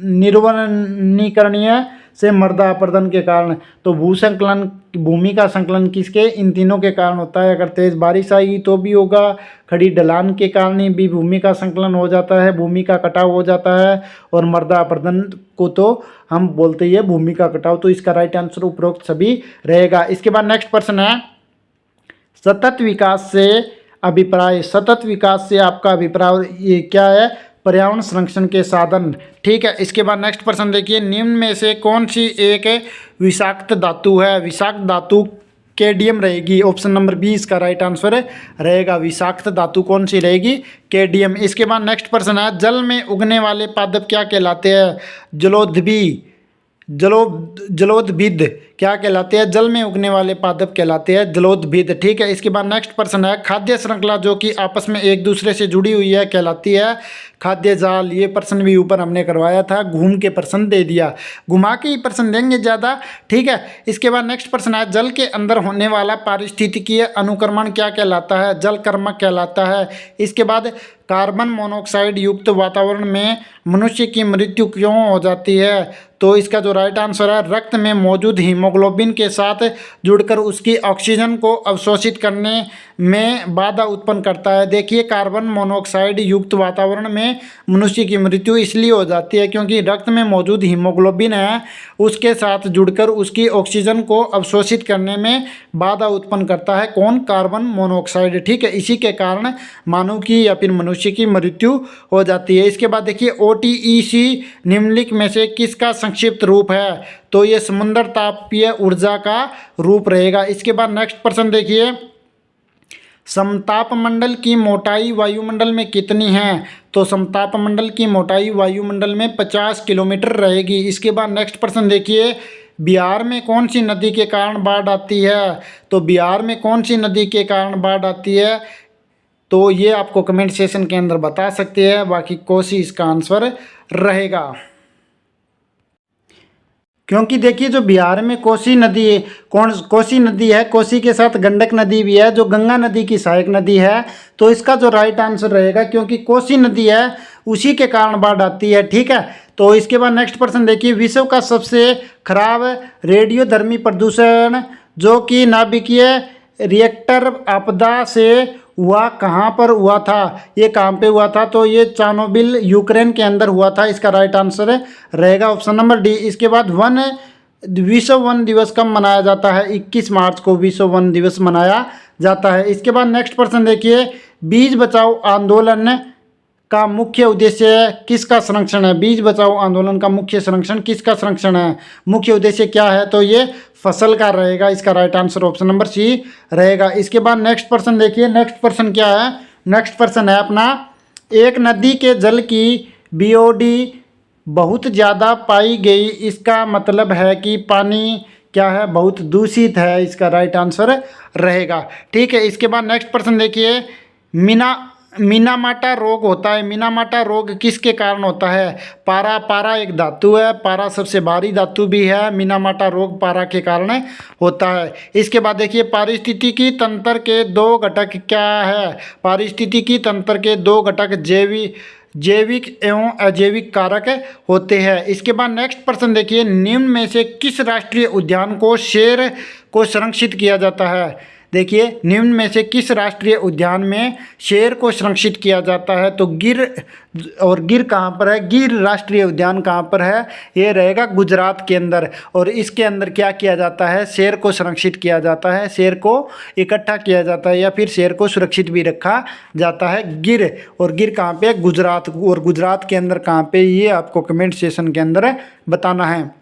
Speaker 1: निर्वनीकरणीय से मृदा अपरदन के कारण। तो भूसंकलन, भूमि का संकलन किसके, इन तीनों के कारण होता है। अगर तेज़ बारिश आएगी तो भी होगा, खड़ी ढलान के कारण भी भूमि का संकलन हो जाता है, भूमि का कटाव हो जाता है, और मृदा अपरदन को तो हम बोलते ही है भूमि का कटाव। तो इसका राइट आंसर उपरोक्त सभी रहेगा। इसके बाद नेक्स्ट प्रश्न है, सतत विकास से अभिप्राय, सतत विकास से आपका अभिप्राय ये क्या है, पर्यावरण संरक्षण के साधन। ठीक है, इसके बाद नेक्स्ट प्रश्न देखिए, निम्न में से कौन सी एक विषाक्त धातु है? विषाक्त धातु केडियम रहेगी। ऑप्शन नंबर 20 इसका राइट आंसर रहेगा। विषाक्त धातु कौन सी रहेगी? केडियम। इसके बाद नेक्स्ट प्रश्न है, जल में उगने वाले पादप क्या कहलाते हैं? जलोद्भिद क्या कहलाते हैं? जल में उगने वाले पादप कहलाते हैं जलोद्भिद। ठीक है, इसके बाद नेक्स्ट प्रश्न है, खाद्य श्रृंखला जो कि आपस में एक दूसरे से जुड़ी हुई है कहलाती है खाद्य जाल। ये प्रश्न भी ऊपर हमने करवाया था, घूम के प्रश्न दे दिया, घुमा के ही प्रश्न देंगे ज़्यादा। ठीक है, इसके बाद नेक्स्ट प्रश्न है, जल के अंदर होने वाला पारिस्थितिकीय अनुक्रमण क्या कहलाता है? जलकर्मक कहलाता है। इसके बाद कार्बन मोनोऑक्साइड युक्त वातावरण में मनुष्य की मृत्यु क्यों हो जाती है? तो इसका जो राइट आंसर है, रक्त में मौजूद हीमोग्लोबिन के साथ जुड़कर उसकी ऑक्सीजन को अवशोषित करने में बाधा उत्पन्न करता है। देखिए, कार्बन मोनोऑक्साइड युक्त वातावरण में मनुष्य की मृत्यु इसलिए हो जाती है क्योंकि रक्त में मौजूद हीमोग्लोबिन है, उसके साथ जुड़कर उसकी ऑक्सीजन को अवशोषित करने में बाधा उत्पन्न करता है। कौन? Carbon monoxide. ठीक है, इसी के कारण मानव की या फिर मनुष्य की मृत्यु हो जाती है। इसके बाद देखिए, OTEC निम्नलिखित में से किसका संक्षिप्त रूप है? तो ये समुद्र तापीय ऊर्जा का रूप रहेगा। इसके बाद नेक्स्ट प्रश्न देखिए, समतापमंडल की मोटाई वायुमंडल में कितनी है? तो समतापमंडल की मोटाई वायुमंडल में 50 किलोमीटर रहेगी। इसके बाद नेक्स्ट प्रश्न देखिए, बिहार में कौन सी नदी के कारण बाढ़ आती है? तो बिहार में कौन सी नदी के कारण बाढ़ आती है? तो ये आपको कमेंट सेशन के अंदर बता सकते हैं, बाकी कोसी इसका आंसर रहेगा। क्योंकि देखिए, जो बिहार में कोसी नदी है, कोसी नदी है, कोसी के साथ गंडक नदी भी है जो गंगा नदी की सहायक नदी है, तो इसका जो राइट आंसर रहेगा, क्योंकि कोसी नदी है उसी के कारण बाढ़ आती है। ठीक है, तो इसके बाद नेक्स्ट प्रश्न देखिए, विश्व का सबसे खराब रेडियोधर्मी प्रदूषण जो कि नाभिकीय रिएक्टर आपदा से हुआ कहाँ पर हुआ था? ये कहाँ पे हुआ था? तो ये चार्नोबिल यूक्रेन के अंदर हुआ था। इसका राइट आंसर रहेगा ऑप्शन नंबर डी। इसके बाद विश्व वन दिवस कब मनाया जाता है? 21 मार्च को विश्व वन दिवस मनाया जाता है। इसके बाद नेक्स्ट प्रश्न देखिए, बीज बचाओ आंदोलन का मुख्य उद्देश्य किसका संरक्षण है? बीज बचाओ आंदोलन का मुख्य संरक्षण किसका संरक्षण है? मुख्य उद्देश्य क्या है? तो ये फसल का रहेगा। इसका right answer option number C रहेगा। इसके बाद नेक्स्ट प्रश्न देखिए, नेक्स्ट प्रश्न क्या है? नेक्स्ट प्रश्न है अपना, एक नदी के जल की BOD बहुत ज़्यादा पाई गई, इसका मतलब है कि पानी क्या है? बहुत दूषित है। इसका राइट आंसर रहेगा। ठीक है, इसके बाद नेक्स्ट प्रश्न देखिए, मिनामाटा रोग होता है। मिनामाटा रोग किसके कारण होता है? पारा एक धातु है, पारा सबसे भारी धातु भी है। मिनामाटा रोग पारा के कारण होता है। इसके बाद देखिए, पारिस्थितिकी तंत्र के दो घटक क्या है? पारिस्थितिकी तंत्र के दो घटक जैविक एवं अजैविक कारक होते हैं। इसके बाद नेक्स्ट प्रश्न देखिए, निम्न में से किस राष्ट्रीय उद्यान को शेर को संरक्षित किया जाता है? देखिए, निम्न में से किस राष्ट्रीय उद्यान में शेर को संरक्षित किया जाता है? तो गिर कहाँ पर है? गिर राष्ट्रीय उद्यान कहाँ पर है? ये रहेगा गुजरात के अंदर। और इसके अंदर क्या किया जाता है? शेर को संरक्षित किया जाता है, शेर को इकट्ठा किया जाता है या फिर शेर को सुरक्षित भी रखा जाता है। गिर कहाँ पे? गुजरात। और गुजरात के अंदर कहाँ पे? ये आपको कमेंट सेशन के अंदर बताना है।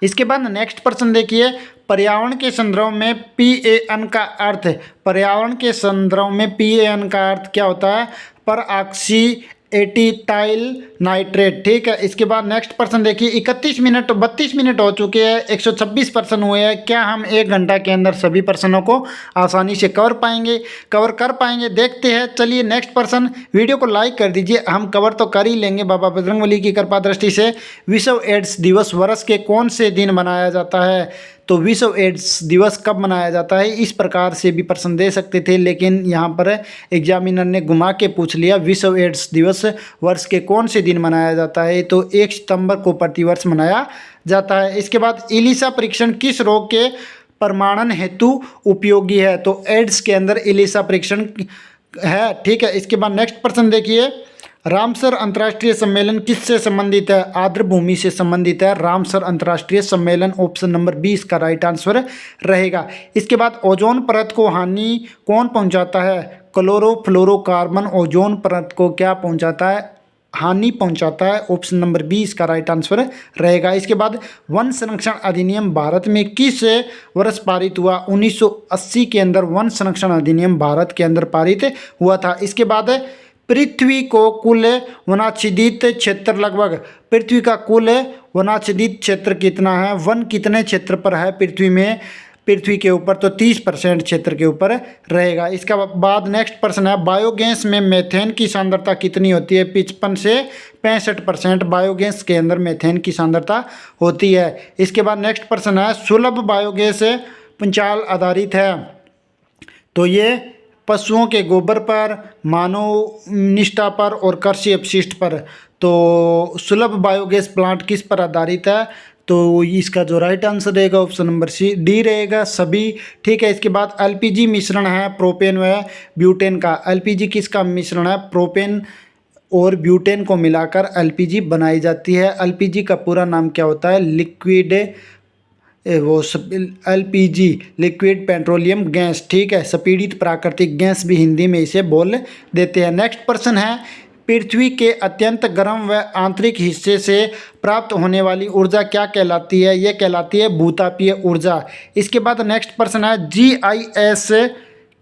Speaker 1: इसके बाद नेक्स्ट प्रश्न देखिए, पर्यावरण के संदर्भ में PAN का अर्थ, पर्यावरण के संदर्भ में PAN का अर्थ क्या होता है? पर एटीटाइल नाइट्रेट। ठीक है, इसके बाद नेक्स्ट प्रश्न देखिए, 32 मिनट हो चुके हैं, 126 प्रश्न हुए हैं। क्या हम 1 घंटा के अंदर सभी प्रश्नों को आसानी से कवर कर पाएंगे? देखते हैं। चलिए नेक्स्ट प्रश्न, वीडियो को लाइक कर दीजिए, हम कवर तो कर ही लेंगे बाबा बजरंगबली की कृपा दृष्टि से। विश्व एड्स दिवस वर्ष के कौन से दिन मनाया जाता है? तो विश्व एड्स दिवस कब मनाया जाता है? इस प्रकार से भी प्रश्न दे सकते थे, लेकिन यहाँ पर एग्जामिनर ने घुमा के पूछ लिया, विश्व एड्स दिवस वर्ष के कौन से दिन मनाया जाता है? तो 1 सितंबर को प्रतिवर्ष मनाया जाता है। इसके बाद इलिसा परीक्षण किस रोग के प्रमाणन हेतु उपयोगी है? तो एड्स के अंदर इलिसा परीक्षण है। ठीक है, इसके बाद नेक्स्ट प्रश्न देखिए, रामसर अंतर्राष्ट्रीय सम्मेलन किससे संबंधित है? आर्द्र भूमि से संबंधित है रामसर अंतर्राष्ट्रीय सम्मेलन। ऑप्शन नंबर 20 का राइट आंसर रहेगा। इसके बाद ओजोन परत को हानि कौन पहुंचाता है? क्लोरोफ्लोरोकार्बन ओजोन परत को क्या पहुंचाता है? हानि पहुंचाता है। ऑप्शन नंबर बी इसका राइट आंसर रहेगा। इसके बाद वन संरक्षण अधिनियम भारत में किस वर्ष पारित हुआ? 1980 के अंदर वन संरक्षण अधिनियम भारत के अंदर पारित हुआ था। इसके बाद पृथ्वी को कुल वनाच्छादित क्षेत्र लगभग, पृथ्वी का कुल वनाच्छादित क्षेत्र कितना है? वन कितने क्षेत्र पर है पृथ्वी में, पृथ्वी के ऊपर? तो 30% क्षेत्र के ऊपर रहेगा। इसका बाद नेक्स्ट प्रश्न है, बायोगैस में मेथेन की सांद्रता कितनी होती है? 55 से 65% बायोगैस के अंदर मेथेन की सांद्रता होती है। इसके बाद नेक्स्ट प्रश्न है, सुलभ बायोगैस पंचाल आधारित है, तो ये पशुओं के गोबर पर, मानव निष्ठा पर और कृषि अपशिष्ट पर। तो सुलभ बायोगैस प्लांट किस पर आधारित है? तो इसका जो राइट आंसर रहेगा ऑप्शन नंबर सी डी रहेगा, सभी। ठीक है। इसके बाद एलपीजी मिश्रण है प्रोपेन व ब्यूटेन का। एलपीजी किसका मिश्रण है? प्रोपेन और ब्यूटेन को मिलाकर एलपीजी बनाई जाती है। एलपीजी का पूरा नाम क्या होता है? Liquid LPG liquid petroleum gas. ठीक है, संपीड़ित प्राकृतिक गैस भी हिंदी में इसे बोल देते हैं। नेक्स्ट प्रश्न है, पृथ्वी के अत्यंत गर्म व आंतरिक हिस्से से प्राप्त होने वाली ऊर्जा क्या कहलाती है? यह कहलाती है भूतापीय ऊर्जा। इसके बाद नेक्स्ट प्रश्न है, जीआईएस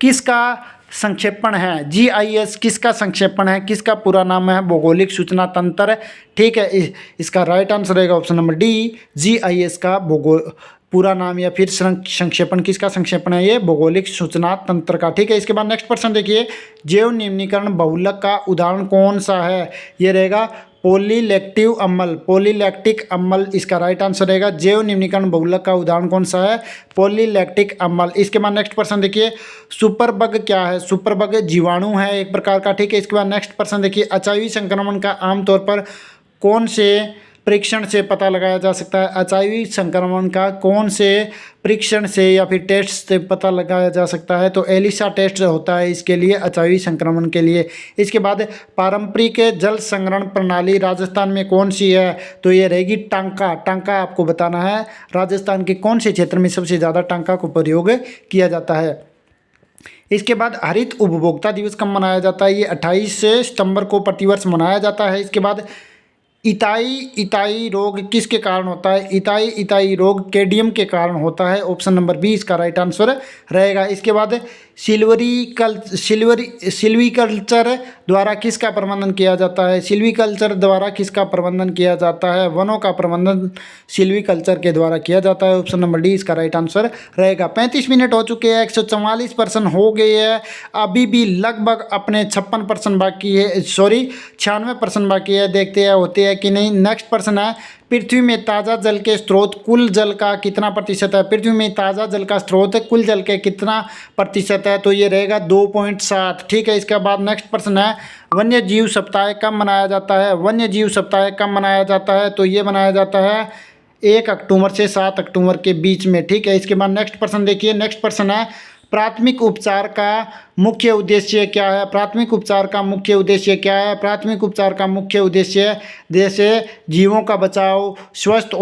Speaker 1: किसका संक्षेपण है? जीआईएस किसका संक्षेपण है? किसका पूरा नाम है? भौगोलिक सूचना तंत्र। ठीक है, इसका राइट आंसर रहेगा ऑप्शन नंबर डी, जीआईएस का पूरा नाम या फिर संक्षेपण किसका संक्षेपण है? ये भौगोलिक सूचना तंत्र का। ठीक है। इसके बाद नेक्स्ट प्रश्न देखिए, जैव निम्नीकरण बहुलक का उदाहरण कौन सा है? ये रहेगा पॉलीलैक्टिक अम्ल, पॉलीलैक्टिक अम्ल इसका राइट आंसर रहेगा। जैव निम्नीकरण बहुलक का उदाहरण कौन सा है? पॉलीलैक्टिक अम्ल। इसके बाद नेक्स्ट प्रश्न देखिए, सुपरबग क्या है? सुपरबग जीवाणु है एक प्रकार का। ठीक है। इसके बाद नेक्स्ट प्रश्न देखिए, एचआईवी संक्रमण का आमतौर पर कौन से परीक्षण से पता लगाया जा सकता है? एचआईवी संक्रमण का कौन से परीक्षण से या फिर टेस्ट से पता लगाया जा सकता है? तो एलिसा टेस्ट होता है इसके लिए, एचआईवी संक्रमण के लिए। इसके बाद पारंपरिक जल संग्रहण प्रणाली राजस्थान में कौन सी है? तो ये रहेगी टांका। टांका आपको बताना है राजस्थान के कौन से क्षेत्र में सबसे ज़्यादा टांका को प्रयोग किया जाता है। इसके बाद हरित उपभोक्ता दिवस कब मनाया जाता है? ये 28 सितंबर को प्रतिवर्ष मनाया जाता है। इसके बाद इताई रोग किसके कारण होता है? इताई रोग केडियम के कारण होता है। ऑप्शन नंबर बी इसका राइट आंसर रहेगा। इसके बाद सिल्वीकल्चर द्वारा किसका प्रबंधन किया जाता है? सिल्वीकल्चर द्वारा किसका प्रबंधन किया जाता है? वनों का प्रबंधन सिल्वीकल्चर के द्वारा किया जाता है। ऑप्शन नंबर डी इसका राइट आंसर रहेगा। 35 मिनट हो चुके हैं, 144% हो गए हैं, अभी भी लगभग अपने 56% बाकी है, सॉरी 96% बाकी है। देखते हैं होते हैं कि नहीं। नेक्स्ट प्रश्न है, पृथ्वी में ताज़ा जल के स्रोत कुल जल का कितना प्रतिशत है? पृथ्वी में ताज़ा जल का स्रोत कुल जल के कितना प्रतिशत है? तो ये रहेगा 2.7। ठीक है। इसके बाद नेक्स्ट प्रश्न है, वन्य जीव सप्ताह कब मनाया जाता है? वन्य जीव सप्ताह कब मनाया जाता है? तो ये मनाया जाता है 1 अक्टूबर से 7 अक्टूबर के बीच में। ठीक है। इसके बाद नेक्स्ट प्रश्न देखिए, नेक्स्ट प्रश्न है, प्राथमिक उपचार का मुख्य उद्देश्य क्या है? प्राथमिक उपचार का मुख्य उद्देश्य क्या है? प्राथमिक उपचार का मुख्य उद्देश्य जैसे जीवों का बचाव, स्वस्थ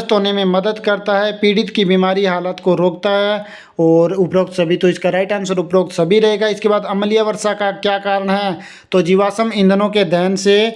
Speaker 1: होने में मदद करता है, पीड़ित की बीमारी हालत को रोकता है और उपरोक्त सभी। तो इसका राइट आंसर उपरोक्त सभी रहेगा। इसके बाद अम्लीय वर्षा का क्या कारण है? तो जीवाश्म ईंधनों के दहन से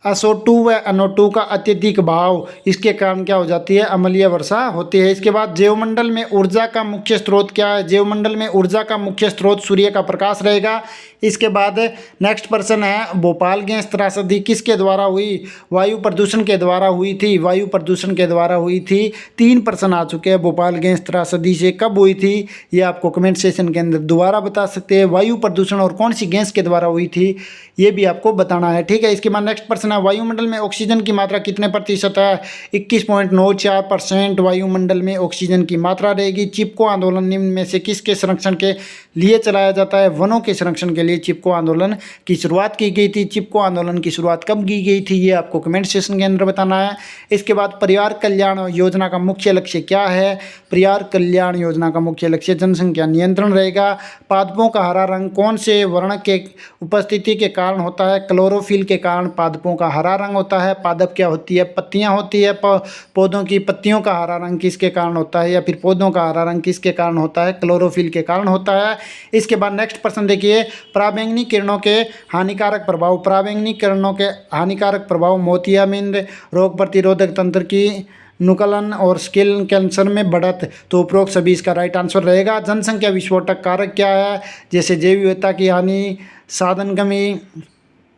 Speaker 1: SO2 व NO2 का अत्यधिक भाव, इसके कारण क्या हो जाती है? अम्लीय वर्षा होती है। इसके बाद जैवमंडल में ऊर्जा का मुख्य स्रोत क्या है? जैवमंडल में ऊर्जा का मुख्य स्रोत सूर्य का प्रकाश रहेगा। इसके बाद नेक्स्ट प्रश्न है, भोपाल गैस त्रासदी किसके द्वारा हुई? वायु प्रदूषण के द्वारा हुई थी। वायु प्रदूषण के द्वारा हुई थी। 3 प्रश्न आ चुके हैं, भोपाल गैस त्रासदी से कब हुई थी? ये आपको कमेंट सेशन के अंदर दोबारा बता सकते हैं। वायु प्रदूषण और कौन सी गैस के द्वारा हुई थी ये भी आपको बताना है। ठीक है। इसके बाद नेक्स्ट प्रश्न है, वायुमंडल में ऑक्सीजन की मात्रा कितने प्रतिशत है? 21.94% वायुमंडल में ऑक्सीजन की मात्रा रहेगी। चिपको आंदोलन निम्न में से किसके संरक्षण के लिए चलाया जाता है? वनों के संरक्षण के लिए चिपको आंदोलन की शुरुआत की गई थी। चिपको आंदोलन की शुरुआत कब की गई थी ये आपको कमेंट सेशन के अंदर बताना है। इसके बाद परिवार कल्याण योजना का मुख्य लक्ष्य क्या है? परिवार कल्याण योजना का मुख्य लक्ष्य जनसंख्या नियंत्रण रहेगा। पादपों का हरा रंग कौन से वर्ण के उपस्थिति के कारण होता है? क्लोरोफिल के कारण पादपों का हरा रंग होता है। पादप क्या होती है? पत्तियां होती है। पौधों की पत्तियों का हरा रंग किसके कारण होता है? या फिर पौधों का हरा रंग किसके कारण होता है? क्लोरोफिल के कारण होता है। इसके बाद नेक्स्ट प्रश्न देखिए, पराबैंगनी किरणों के हानिकारक प्रभाव। पराबैंगनी किरणों के हानिकारक प्रभाव मोतियाबिंद, रोग प्रतिरोधक तंत्र की नुकलन और स्किन कैंसर में बढ़त। तो उपरोक्त सभी इसका राइट आंसर रहेगा। जनसंख्या विस्फोटक कारक क्या है? जैसे जैव विविधता की हानि, साधन कमी,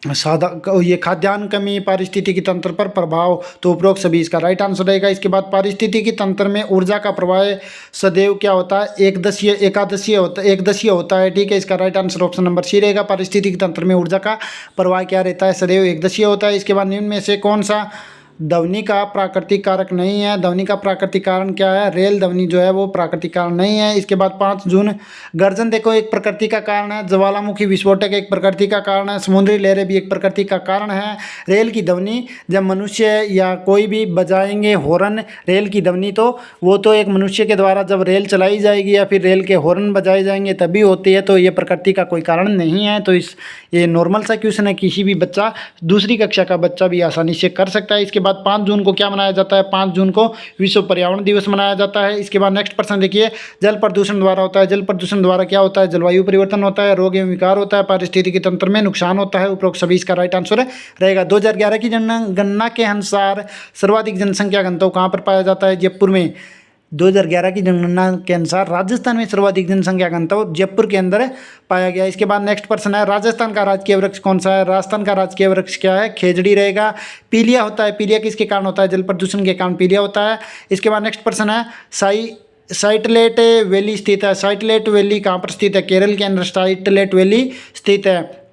Speaker 1: ये खाद्यान्न कमी, पारिस्थितिकी तंत्र पर प्रभाव। तो उपरोक्त सभी इसका राइट आंसर रहेगा। इसके बाद पारिस्थितिकी तंत्र में ऊर्जा का प्रवाह सदैव क्या होता है? एकदशीय होता है। ठीक है, इसका right answer option number C रहेगा। पारिस्थितिकी तंत्र में ऊर्जा का प्रवाह क्या रहता है? सदैव एकदशीय होता है। इसके बाद निम्न में से कौन सा ध्वनि का प्राकृतिक कारक नहीं है? ध्वनि का प्राकृतिक कारण क्या है? रेल ध्वनि जो है वो प्राकृतिक कारण नहीं है। इसके बाद 5 जून, गर्जन देखो एक प्रकृति का कारण है, ज्वालामुखी विस्फोटक एक प्रकृति का कारण है, समुद्री लहरें भी एक प्रकृति का कारण है। रेल की ध्वनि जब मनुष्य या कोई भी बजाएंगे हॉर्न, रेल की ध्वनि, तो वो तो एक मनुष्य के द्वारा जब रेल चलाई जाएगी या फिर रेल के हॉर्न बजाए जाएंगे तभी होती है। तो ये प्रकृति का कोई कारण नहीं है। तो ये नॉर्मल सा क्वेश्चन है, किसी भी बच्चा, दूसरी कक्षा का बच्चा भी आसानी से कर सकता है। इसके बाद 5 जून को क्या मनाया जाता है? 5 जून को विश्व पर्यावरण दिवस मनाया जाता है। इसके बाद नेक्स्ट प्रश्न देखिए, जल प्रदूषण द्वारा होता है। जल प्रदूषण द्वारा क्या होता है? जलवायु परिवर्तन होता है, रोग एवं विकार होता है, पारिस्थितिकी तंत्र में नुकसान होता है। उपरोक्त सभी इसका राइट आंसर रहेगा। 2011 की गणना के अनुसार सर्वाधिक जनसंख्या घनत्व कहाँ पर पाया जाता है? जयपुर में। 2011 की जनगणना के अनुसार राजस्थान में सर्वाधिक जनसंख्या घनत्व जयपुर के अंदर पाया गया। इसके बाद नेक्स्ट प्रश्न है, राजस्थान का राजकीय वृक्ष कौन सा है? राजस्थान का राजकीय वृक्ष क्या है? खेजड़ी रहेगा। पीलिया होता है। पीलिया किसके कारण होता है? जल प्रदूषण के कारण पीलिया होता है। इसके बाद नेक्स्ट प्रश्न है, साइटलेट वैली स्थित है। साइटलेट वैली कहाँ पर स्थित है? केरल के अंदर साइटलेट वैली स्थित है।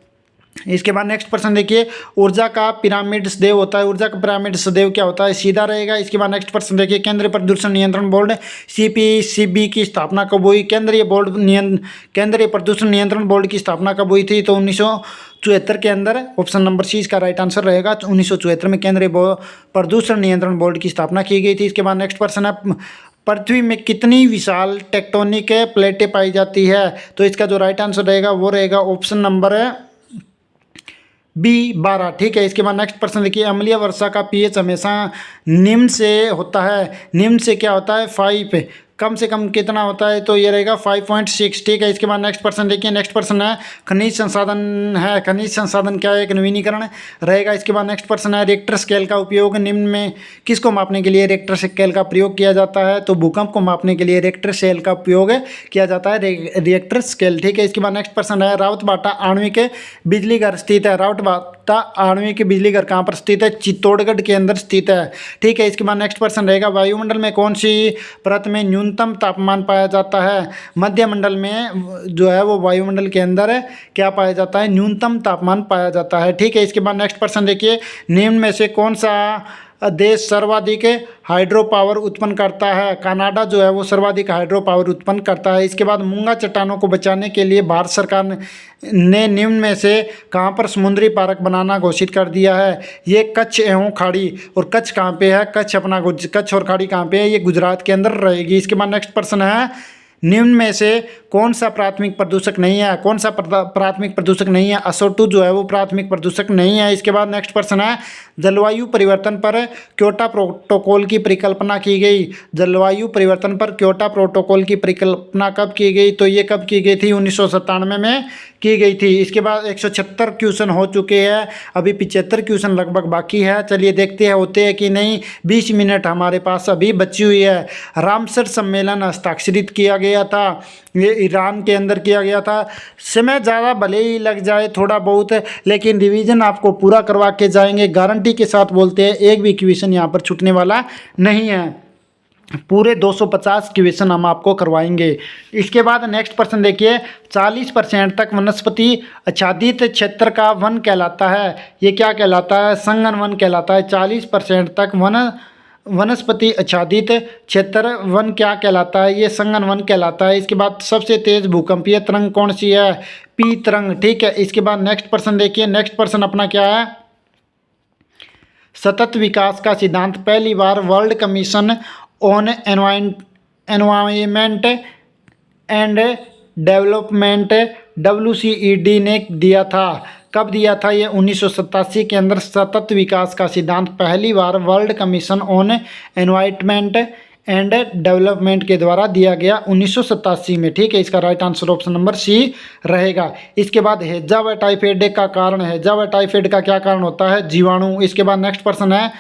Speaker 1: इसके बाद नेक्स्ट प्रश्न देखिए, ऊर्जा का पिरामिड सदैव होता है। ऊर्जा का पिरामिड सदैव क्या होता है? सीधा रहेगा। इसके बाद नेक्स्ट प्रश्न देखिए, केंद्रीय प्रदूषण नियंत्रण बोर्ड CPCB की स्थापना कब हुई? केंद्रीय प्रदूषण नियंत्रण बोर्ड की स्थापना कब हुई थी? तो 1974 के अंदर। ऑप्शन नंबर सी इसका राइट आंसर रहेगा। 1974 में केंद्रीय प्रदूषण नियंत्रण बोर्ड की स्थापना की गई थी। इसके बाद नेक्स्ट प्रश्न है, पृथ्वी में कितनी विशाल टेक्टोनिक प्लेटें पाई जाती है? तो इसका जो राइट आंसर रहेगा वो रहेगा ऑप्शन नंबर B 12। ठीक है, इसके बाद नेक्स्ट प्रश्न देखिए, अम्लीय वर्षा का pH हमेशा निम्न से होता है। निम्न से क्या होता है? 5। कम से कम कितना होता है? तो ये रहेगा 5.6। ठीक है, इसके बाद नेक्स्ट प्रश्न देखिए, नेक्स्ट प्रश्न है, खनिज संसाधन है। खनिज संसाधन क्या है? एक नवीनीकरण रहेगा। इसके बाद नेक्स्ट प्रश्न है, रिएक्टर स्केल का उपयोग निम्न में किसको मापने के लिए रिएक्टर स्केल का प्रयोग किया जाता है? तो भूकंप को मापने के लिए रिएक्टर स्केल का उपयोग किया जाता है, रिएक्टर स्केल। ठीक है, इसके बाद नेक्स्ट प्रश्न है, रावतबाटा आणविक बिजली घर स्थित है। रावतबाटा आणविक बिजली घर कहाँ पर स्थित है? चित्तौड़गढ़ के अंदर स्थित है। ठीक है, इसके बाद नेक्स्ट प्रश्न रहेगा, वायुमंडल में कौन सी परत में न्यूनतम तापमान पाया जाता है? मध्य मंडल में जो है वो वायुमंडल के अंदर क्या पाया जाता है? न्यूनतम तापमान पाया जाता है। ठीक है, इसके बाद नेक्स्ट प्रश्न देखिए, निम्न में से कौन सा देश सर्वाधिक हाइड्रो पावर उत्पन्न करता है? कनाडा जो है वो सर्वाधिक हाइड्रो पावर उत्पन्न करता है। इसके बाद मूंगा चट्टानों को बचाने के लिए भारत सरकार ने निम्न में से कहाँ पर समुद्री पार्क बनाना घोषित कर दिया है? ये कच्छ एवं खाड़ी। और कच्छ कहाँ पे है? कच्छ और खाड़ी कहाँ पे है? ये गुजरात के अंदर रहेगी। इसके बाद नेक्स्ट प्रश्न है, निम्न में से कौन सा प्राथमिक प्रदूषक नहीं है? कौन सा प्राथमिक प्रदूषक नहीं है? SO2 जो है वो प्राथमिक प्रदूषक नहीं है। इसके बाद नेक्स्ट प्रश्न है, जलवायु परिवर्तन पर क्योटो प्रोटोकॉल की परिकल्पना की गई। जलवायु परिवर्तन पर क्योटो प्रोटोकॉल की परिकल्पना कब की गई? तो ये कब की गई थी? 1997 में की गई थी। इसके बाद 176 क्वेश्चन हो चुके हैं, अभी 75 क्वेश्चन लगभग बाकी है। चलिए देखते हैं होते हैं कि नहीं। 20 मिनट हमारे पास अभी बची हुई है। रामसर सम्मेलन हस्ताक्षरित किया गया था, ये ईरान के अंदर किया गया था। समय ज़्यादा भले ही लग जाए थोड़ा बहुत, लेकिन रिवीजन आपको पूरा करवा के जाएंगे, गारंटी के साथ बोलते हैं। एक भी क्वेश्चन यहाँ पर छूटने वाला नहीं है, पूरे 250 क्वेश्चन हम आपको करवाएंगे। इसके बाद नेक्स्ट प्रश्न देखिए, 40% तक वनस्पति आच्छादित क्षेत्र का वन कहलाता है। ये क्या कहलाता है? संगन वन कहलाता है। 40% तक वनस्पति आच्छादित क्षेत्र वन क्या कहलाता है? ये संगन वन कहलाता है। इसके बाद सबसे तेज भूकंपीय तरंग कौन सी है? P तरंग। ठीक है, इसके बाद नेक्स्ट प्रश्न देखिए, नेक्स्ट प्रश्न अपना क्या है? सतत विकास का सिद्धांत पहली बार world commission on environment and development WCED ने दिया था। कब दिया था? ये 1987 के अंदर सतत विकास का सिद्धांत पहली बार world commission on environment and development के द्वारा दिया गया 1987 में। ठीक है, इसका right answer option number C रहेगा। इसके बाद हैजा व टाइफाइड का कारण, हैजा व टाइफाइड का क्या कारण होता है? जीवाणु। इसके बाद नेक्स्ट प्रश्न है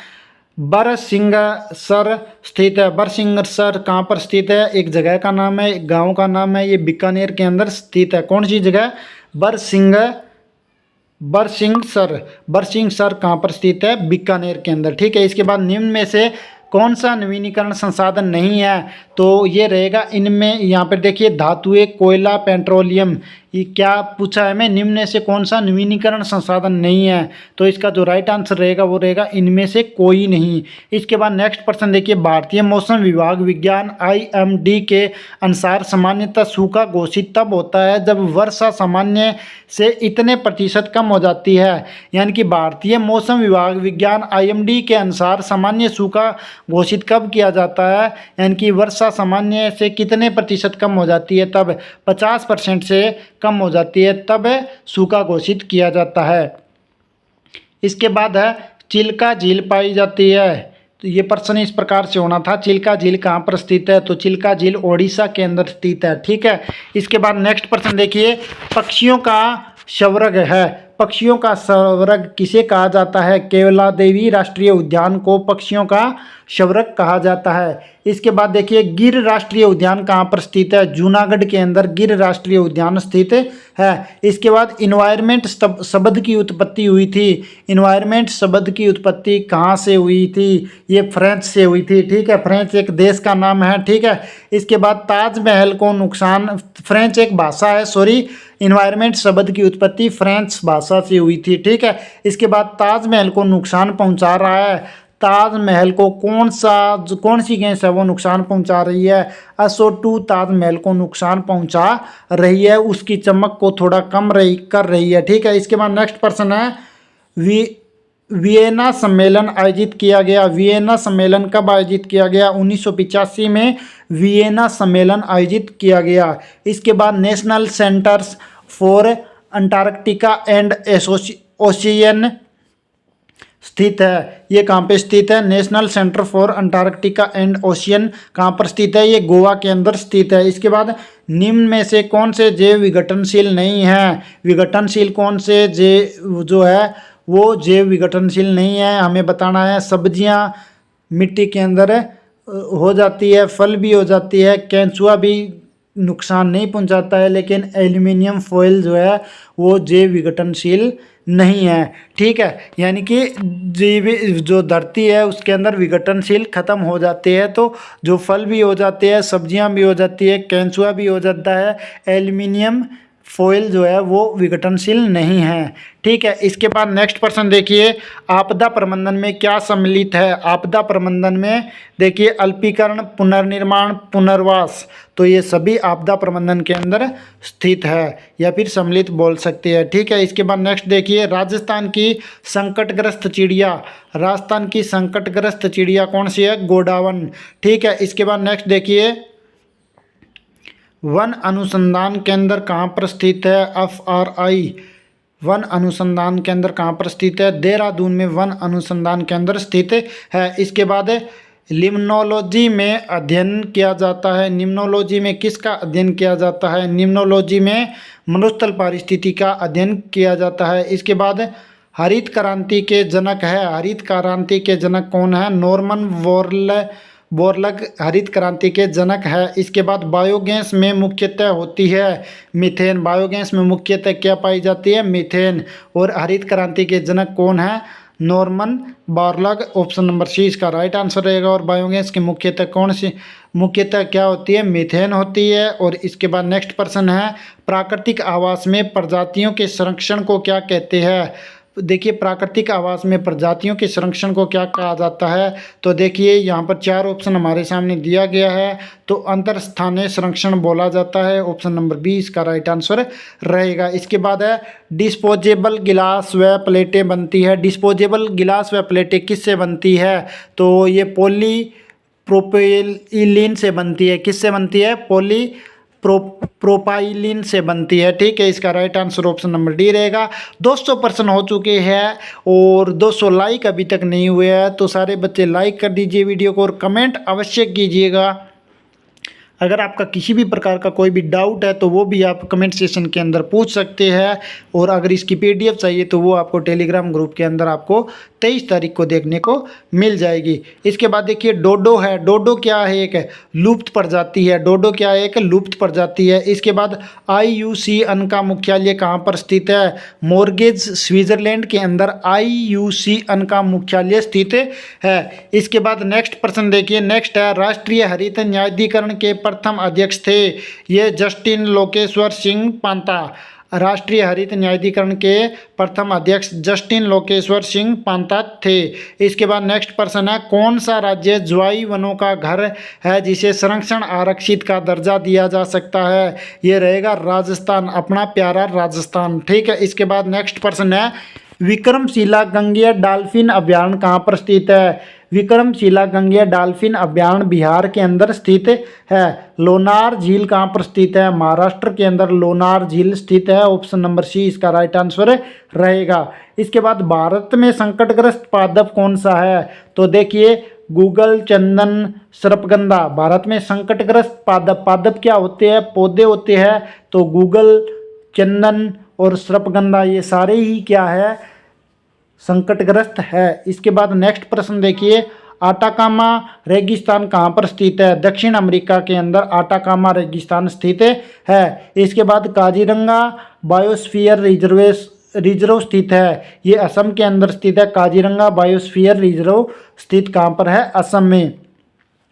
Speaker 1: बरसिंगसर स्थित है। बरसिंगसर कहाँ पर स्थित है? एक जगह का नाम है, एक गांव का नाम है, ये बीकानेर के अंदर स्थित है। कौन सी जगह? बरसिंगसर कहाँ पर स्थित है? बीकानेर के अंदर। ठीक है, इसके बाद निम्न में से कौन सा नवीनीकरण संसाधन नहीं है? तो ये रहेगा इनमें, यहाँ पर देखिए धातुएं, कोयला, पेट्रोलियम। ये क्या पूछा है हमें? निम्न में से कौन सा नवीनीकरण संसाधन नहीं है? तो इसका जो राइट आंसर रहेगा वो रहेगा इनमें से कोई नहीं। इसके बाद नेक्स्ट प्रश्न देखिए, भारतीय मौसम विभाग विज्ञान IMD के अनुसार सामान्यतः सूखा घोषित तब होता है जब वर्षा सामान्य से इतने प्रतिशत कम हो जाती है। यानी कि भारतीय मौसम विभाग विज्ञान IMD के अनुसार सामान्य सूखा घोषित कब किया जाता है? यानी कि वर्षा सामान्य से कितने प्रतिशत कम हो जाती है? तब 50% से कम हो जाती है, तब सूखा घोषित किया जाता है। इसके बाद है चिल्का झील पाई जाती है। तो ये प्रश्न इस प्रकार से होना था, चिल्का झील कहाँ पर स्थित है? तो चिल्का झील ओडिशा के अंदर स्थित है। ठीक है, इसके बाद नेक्स्ट प्रश्न देखिए, पक्षियों का स्वर्ग है। पक्षियों का स्वर्ग किसे कहा जाता है? केवलादेवी राष्ट्रीय उद्यान को पक्षियों का स्वर्ग कहा जाता है। इसके बाद देखिए, गिर राष्ट्रीय उद्यान कहाँ पर स्थित है? जूनागढ़ के अंदर गिर राष्ट्रीय उद्यान स्थित है। इसके बाद इन्वायरमेंट शब्द की उत्पत्ति हुई थी। इन्वायरमेंट शब्द की उत्पत्ति कहाँ से हुई थी? ये फ्रेंच से हुई थी। ठीक है, फ्रेंच एक देश का नाम है। ठीक है, इसके बाद ताजमहल को नुकसान, फ्रेंच एक भाषा है, सॉरी, इन्वायरमेंट शब्द की उत्पत्ति फ्रेंच भाषा से हुई थी। ठीक है, इसके बाद ताजमहल को नुकसान पहुंचा रहा है। ताजमहल को कौन सी गैस है वो नुकसान पहुंचा रही है? SO2 ताजमहल को नुकसान पहुंचा रही है, उसकी चमक को थोड़ा कम कर रही है। ठीक है, इसके बाद नेक्स्ट प्रश्न है वियना सम्मेलन आयोजित किया गया। वियना सम्मेलन कब आयोजित किया गया? 1985 में वियना सम्मेलन आयोजित किया गया। इसके बाद national centres for Antarctica and ocean स्थित है। ये कहाँ पे स्थित है? National centre for Antarctica and ocean कहाँ पर स्थित है? ये गोवा के अंदर स्थित है। इसके बाद निम्न में से कौन से जैव विघटनशील नहीं है? विघटनशील कौन से जो है वो जैव विघटनशील नहीं है, हमें बताना है। सब्जियां मिट्टी के अंदर हो जाती है, फल भी हो जाती है, केंचुआ भी नुकसान नहीं पहुंचाता है, लेकिन एल्यूमिनियम फॉयल जो है वो जैव विघटनशील नहीं है। ठीक है, यानी कि जीव जो धरती है उसके अंदर विघटनशील खत्म हो जाते हैं, तो जो फल भी हो जाते हैं, सब्जियां भी हो जाती है, केंचुआ भी हो जाता है, एल्यूमिनियम फॉयल जो है वो विघटनशील नहीं है। ठीक है, इसके बाद नेक्स्ट प्रश्न देखिए, आपदा प्रबंधन में क्या सम्मिलित है? आपदा प्रबंधन में देखिए अल्पीकरण, पुनर्निर्माण, पुनर्वास, तो ये सभी आपदा प्रबंधन के अंदर स्थित है या फिर सम्मिलित बोल सकते हैं। ठीक है, इसके बाद नेक्स्ट देखिए, राजस्थान की संकटग्रस्त चिड़िया, राजस्थान की संकटग्रस्त चिड़िया कौन सी है? गोडावण। ठीक है, इसके बाद नेक्स्ट देखिए, वन अनुसंधान केंद्र कहाँ पर स्थित है? FRI वन अनुसंधान केंद्र कहाँ पर स्थित है? देहरादून में वन अनुसंधान केंद्र स्थित है। इसके बाद लिम्नोलॉजी में अध्ययन किया जाता है। निम्नोलॉजी में किसका अध्ययन किया जाता है? निम्नोलॉजी में मरुस्थल पारिस्थिति का अध्ययन किया जाता है। इसके बाद हरित क्रांति के जनक है। हरित क्रांति के जनक कौन है? नॉर्मन बोरलग हरित क्रांति के जनक है। इसके बाद बायोगैस में मुख्यतः होती है मीथेन। बायोगैस में मुख्यतः क्या पाई जाती है? मीथेन। और हरित क्रांति के जनक कौन है? नॉर्मन बोरलग। ऑप्शन नंबर सी इसका राइट आंसर रहेगा। और बायोगैस की मुख्यतः क्या होती है? मीथेन होती है। और इसके बाद नेक्स्ट प्रश्न है, प्राकृतिक आवास में प्रजातियों के संरक्षण को क्या कहते हैं? देखिए, प्राकृतिक आवास में प्रजातियों के संरक्षण को क्या कहा जाता है? तो देखिए यहाँ पर 4 ऑप्शन हमारे सामने दिया गया है, तो अंतरस्थानीय संरक्षण बोला जाता है। ऑप्शन नंबर बी इसका राइट आंसर रहेगा। इसके बाद है डिस्पोजेबल गिलास व प्लेटें बनती है। डिस्पोजेबल गिलास व प्लेटें किससे बनती है? तो ये पॉलीप्रोपिलीन से बनती है। किससे बनती है? प्रोपाइलिन से बनती है। ठीक है, इसका right answer option number D रहेगा। 200% हो चुके हैं और 200 लाइक अभी तक नहीं हुए हैं, तो सारे बच्चे लाइक कर दीजिए वीडियो को और कमेंट अवश्य कीजिएगा। अगर आपका किसी भी प्रकार का कोई भी डाउट है तो वो भी आप कमेंट सेशन के अंदर पूछ सकते हैं, और अगर इसकी पीडीएफ चाहिए तो वो आपको टेलीग्राम ग्रुप के अंदर आपको 23 तारीख को देखने को मिल जाएगी। इसके बाद देखिए डोडो है। डोडो क्या है? एक लुप्त प्रजाति है। डोडो क्या है? एक लुप्त प्रजाति है। इसके बाद IUCN का मुख्यालय कहाँ पर स्थित है? मोर्गेज स्विट्जरलैंड के अंदर IUCN का मुख्यालय स्थित है। इसके बाद नेक्स्ट प्रश्न देखिए, नेक्स्ट है राष्ट्रीय हरित न्यायाधिकरण के प्रथम अध्यक्ष थे। ये जस्टिन लोकेश्वर सिंह पांता। राष्ट्रीय हरित न्यायाधिकरण के प्रथम अध्यक्ष जस्टिन लोकेश्वर सिंह पांता थे। इसके बाद नेक्स्ट प्रश्न है, कौन सा राज्य ज्वाई वनों का घर है जिसे संरक्षण आरक्षित का दर्जा दिया जा सकता है? ये रहेगा राजस्थान, अपना प्यारा राजस्थान। ठीक है, इसके बाद नेक्स्ट प्रश्न है, विक्रमशिला गंगेय डॉल्फिन अभ्यारण्य कहाँ पर स्थित है? विक्रमशिला गंगेय डॉल्फिन अभ्यारण्य बिहार के अंदर स्थित है। लोनार झील कहाँ पर स्थित है? महाराष्ट्र के अंदर लोनार झील स्थित है। ऑप्शन नंबर सी इसका राइट आंसर रहेगा। इसके बाद भारत में संकटग्रस्त पादप कौन सा है? तो देखिए गूगल, चंदन, सर्पगंधा। भारत में संकटग्रस्त पादप क्या होते हैं? पौधे होते हैं। तो गूगल, चंदन और सर्पगंधा ये सारे ही क्या है? संकटग्रस्त है। इसके बाद नेक्स्ट प्रश्न देखिए, आटाकामा रेगिस्तान कहाँ पर स्थित है? दक्षिण अमेरिका के अंदर आटाकामा रेगिस्तान स्थित है। इसके बाद काजीरंगा बायोस्फीयर रिजर्व स्थित है। ये असम के अंदर स्थित है। काजीरंगा बायोस्फीयर रिजर्व स्थित कहाँ पर है? असम में।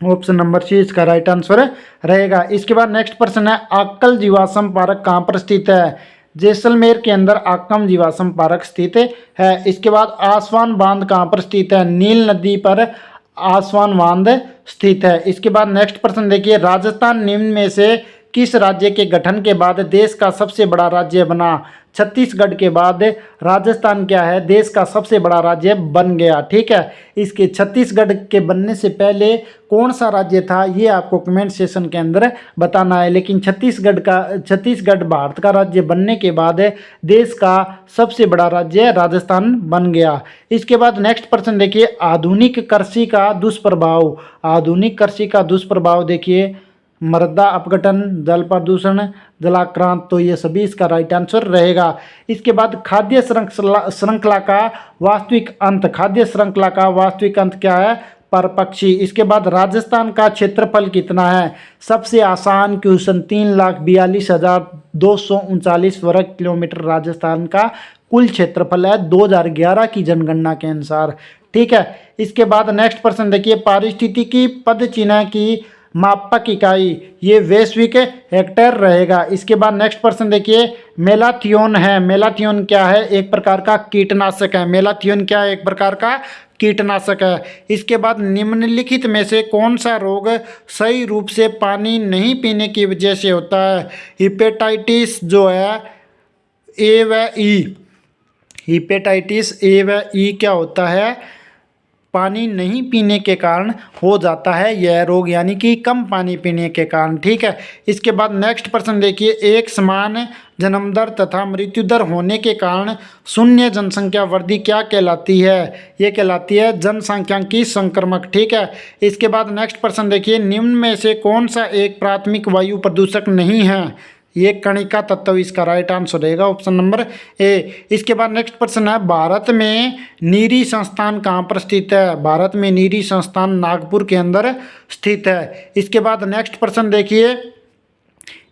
Speaker 1: ऑप्शन नंबर सी इसका राइट आंसर रहेगा। इसके बाद नेक्स्ट प्रश्न है, आक्कल जीवाश्म पार्क कहाँ पर स्थित है? जैसलमेर के अंदर आक्कम जीवाश्म पार्क स्थित है। इसके बाद आसवान बांध कहाँ पर स्थित है? नील नदी पर आसवान बांध स्थित है। इसके बाद नेक्स्ट प्रश्न देखिए, राजस्थान निम्न में से किस राज्य के गठन के बाद देश का सबसे बड़ा राज्य बना? छत्तीसगढ़ के बाद राजस्थान क्या है? देश का सबसे बड़ा राज्य बन गया। ठीक है, इसके छत्तीसगढ़ के बनने से पहले कौन सा राज्य था ये आपको कमेंट सेशन के अंदर बताना है। लेकिन छत्तीसगढ़ भारत का राज्य बनने के बाद देश का सबसे बड़ा राज्य राजस्थान बन गया। इसके बाद नेक्स्ट प्रश्न देखिए, आधुनिक कृषि का दुष्प्रभाव। आधुनिक कृषि का दुष्प्रभाव देखिए, मृदा अपघटन, जल प्रदूषण, जलाक्रांत। तो ये सभी इसका राइट आंसर रहेगा। इसके बाद खाद्य श्रृंखला का वास्तविक अंत। खाद्य श्रृंखला का वास्तविक अंत क्या है? परपक्षी। इसके बाद राजस्थान का क्षेत्रफल कितना है? सबसे आसान क्वेश्चन, 3,42,239 वर्ग किलोमीटर राजस्थान का कुल क्षेत्रफल है 2011 की जनगणना के अनुसार। ठीक है, इसके बाद नेक्स्ट प्रश्न देखिए, पारिस्थितिकी पद चिन्ह की मापक इकाई, ये वैश्विक हेक्टेयर रहेगा। इसके बाद नेक्स्ट प्रश्न देखिए, मेलाथियोन है। मेलाथियोन क्या है? एक प्रकार का कीटनाशक है। मेलाथियोन क्या है? एक प्रकार का कीटनाशक है। इसके बाद निम्नलिखित में से कौन सा रोग सही रूप से पानी नहीं पीने की वजह से होता है? हिपेटाइटिस जो है ए व ई, हिपेटाइटिस ए व ई क्या होता है? पानी नहीं पीने के कारण हो जाता है यह रोग, यानी कि कम पानी पीने के कारण। ठीक है, इसके बाद नेक्स्ट प्रश्न देखिए, एक समान जन्म दर तथा मृत्यु दर होने के कारण शून्य जनसंख्या वृद्धि क्या कहलाती है? ये कहलाती है जनसांख्यिकी संक्रमक। ठीक है, इसके बाद नेक्स्ट प्रश्न देखिए, निम्न में से कौन सा एक प्राथमिक वायु प्रदूषक नहीं है? ये कणिका तत्व इसका राइट आंसर रहेगा। Option number A. इसके बाद नेक्स्ट प्रश्न है, भारत में नीरी संस्थान कहाँ पर स्थित है? भारत में नीरी संस्थान नागपुर के अंदर स्थित है। इसके बाद नेक्स्ट प्रश्न देखिए,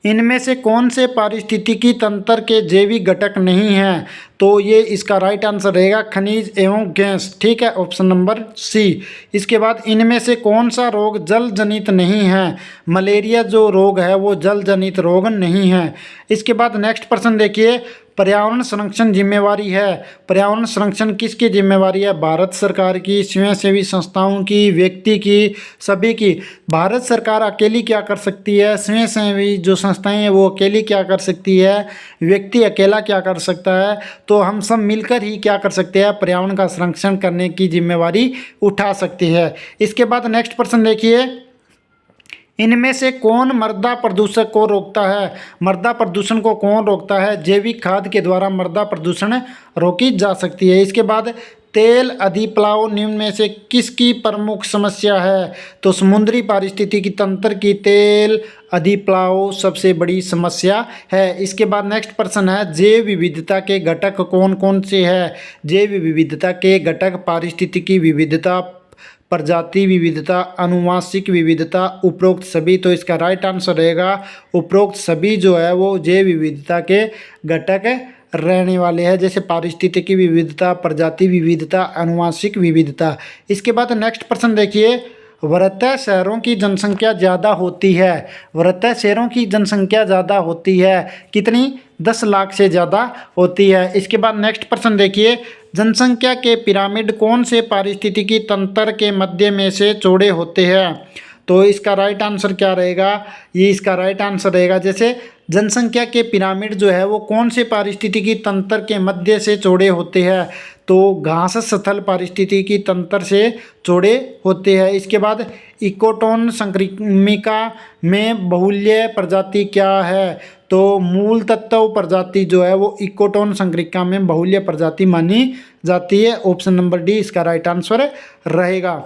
Speaker 1: इनमें से कौन से पारिस्थितिकी तंत्र के जैविक घटक नहीं हैं? तो ये इसका राइट आंसर रहेगा खनिज एवं गैस। ठीक है, ऑप्शन नंबर सी। इसके बाद इनमें से कौन सा रोग जल जनित नहीं है? मलेरिया जो रोग है वो जल जनित रोग नहीं है। इसके बाद नेक्स्ट प्रश्न देखिए, पर्यावरण संरक्षण जिम्मेवारी है। पर्यावरण संरक्षण किसकी जिम्मेवारी है? भारत सरकार की, स्वयंसेवी संस्थाओं की, व्यक्ति की, सभी की। भारत सरकार अकेली क्या कर सकती है? स्वयंसेवी जो संस्थाएं हैं वो अकेली क्या कर सकती है? व्यक्ति अकेला क्या कर सकता है? तो हम सब मिलकर ही क्या कर सकते हैं? पर्यावरण का संरक्षण करने की जिम्मेवारी उठा सकती है। इसके बाद नेक्स्ट प्रश्न देखिए, इनमें से कौन मृदा प्रदूषक को रोकता है? मृदा प्रदूषण को कौन रोकता है? जैविक खाद के द्वारा मृदा प्रदूषण रोकी जा सकती है। इसके बाद तेल अधिप्लाव निम्न में से किसकी प्रमुख समस्या है? तो समुद्री पारिस्थितिकी तंत्र की तेल अधिप्लाव सबसे बड़ी समस्या है। इसके बाद नेक्स्ट प्रश्न है, जैव विविधता के घटक कौन कौन से हैं? जैव विविधता के घटक पारिस्थितिकी विविधता, प्रजाति विविधता, आनुवांशिक विविधता, उपरोक्त सभी। तो इसका राइट आंसर रहेगा उपरोक्त सभी जो है वो जैव विविधता के घटक रहने वाले हैं, जैसे पारिस्थितिकी विविधता, प्रजाति विविधता, आनुवांशिक विविधता। इसके बाद नेक्स्ट प्रश्न देखिए, वृहत्तर शहरों की जनसंख्या ज़्यादा होती है। वृहत्तर शहरों की जनसंख्या ज़्यादा होती है, कितनी? 10 लाख से ज़्यादा होती है। इसके बाद नेक्स्ट प्रश्न देखिए, जनसंख्या के पिरामिड कौन से पारिस्थितिकी तंत्र के मध्य में से चौड़े होते हैं? तो इसका राइट आंसर क्या रहेगा? ये इसका राइट आंसर रहेगा, जैसे जनसंख्या के पिरामिड जो है वो कौन से पारिस्थितिकी तंत्र के मध्य से चौड़े होते हैं? तो घास स्थल पारिस्थितिकी तंत्र से चौड़े होते हैं। इसके बाद इकोटोन संक्रामिका में बहुल्य प्रजाति क्या है? तो मूल तत्व प्रजाति जो है वो इकोटोन संक्रामिका में बहुल्य प्रजाति मानी जाती है। ऑप्शन नंबर डी इसका राइट आंसर रहेगा।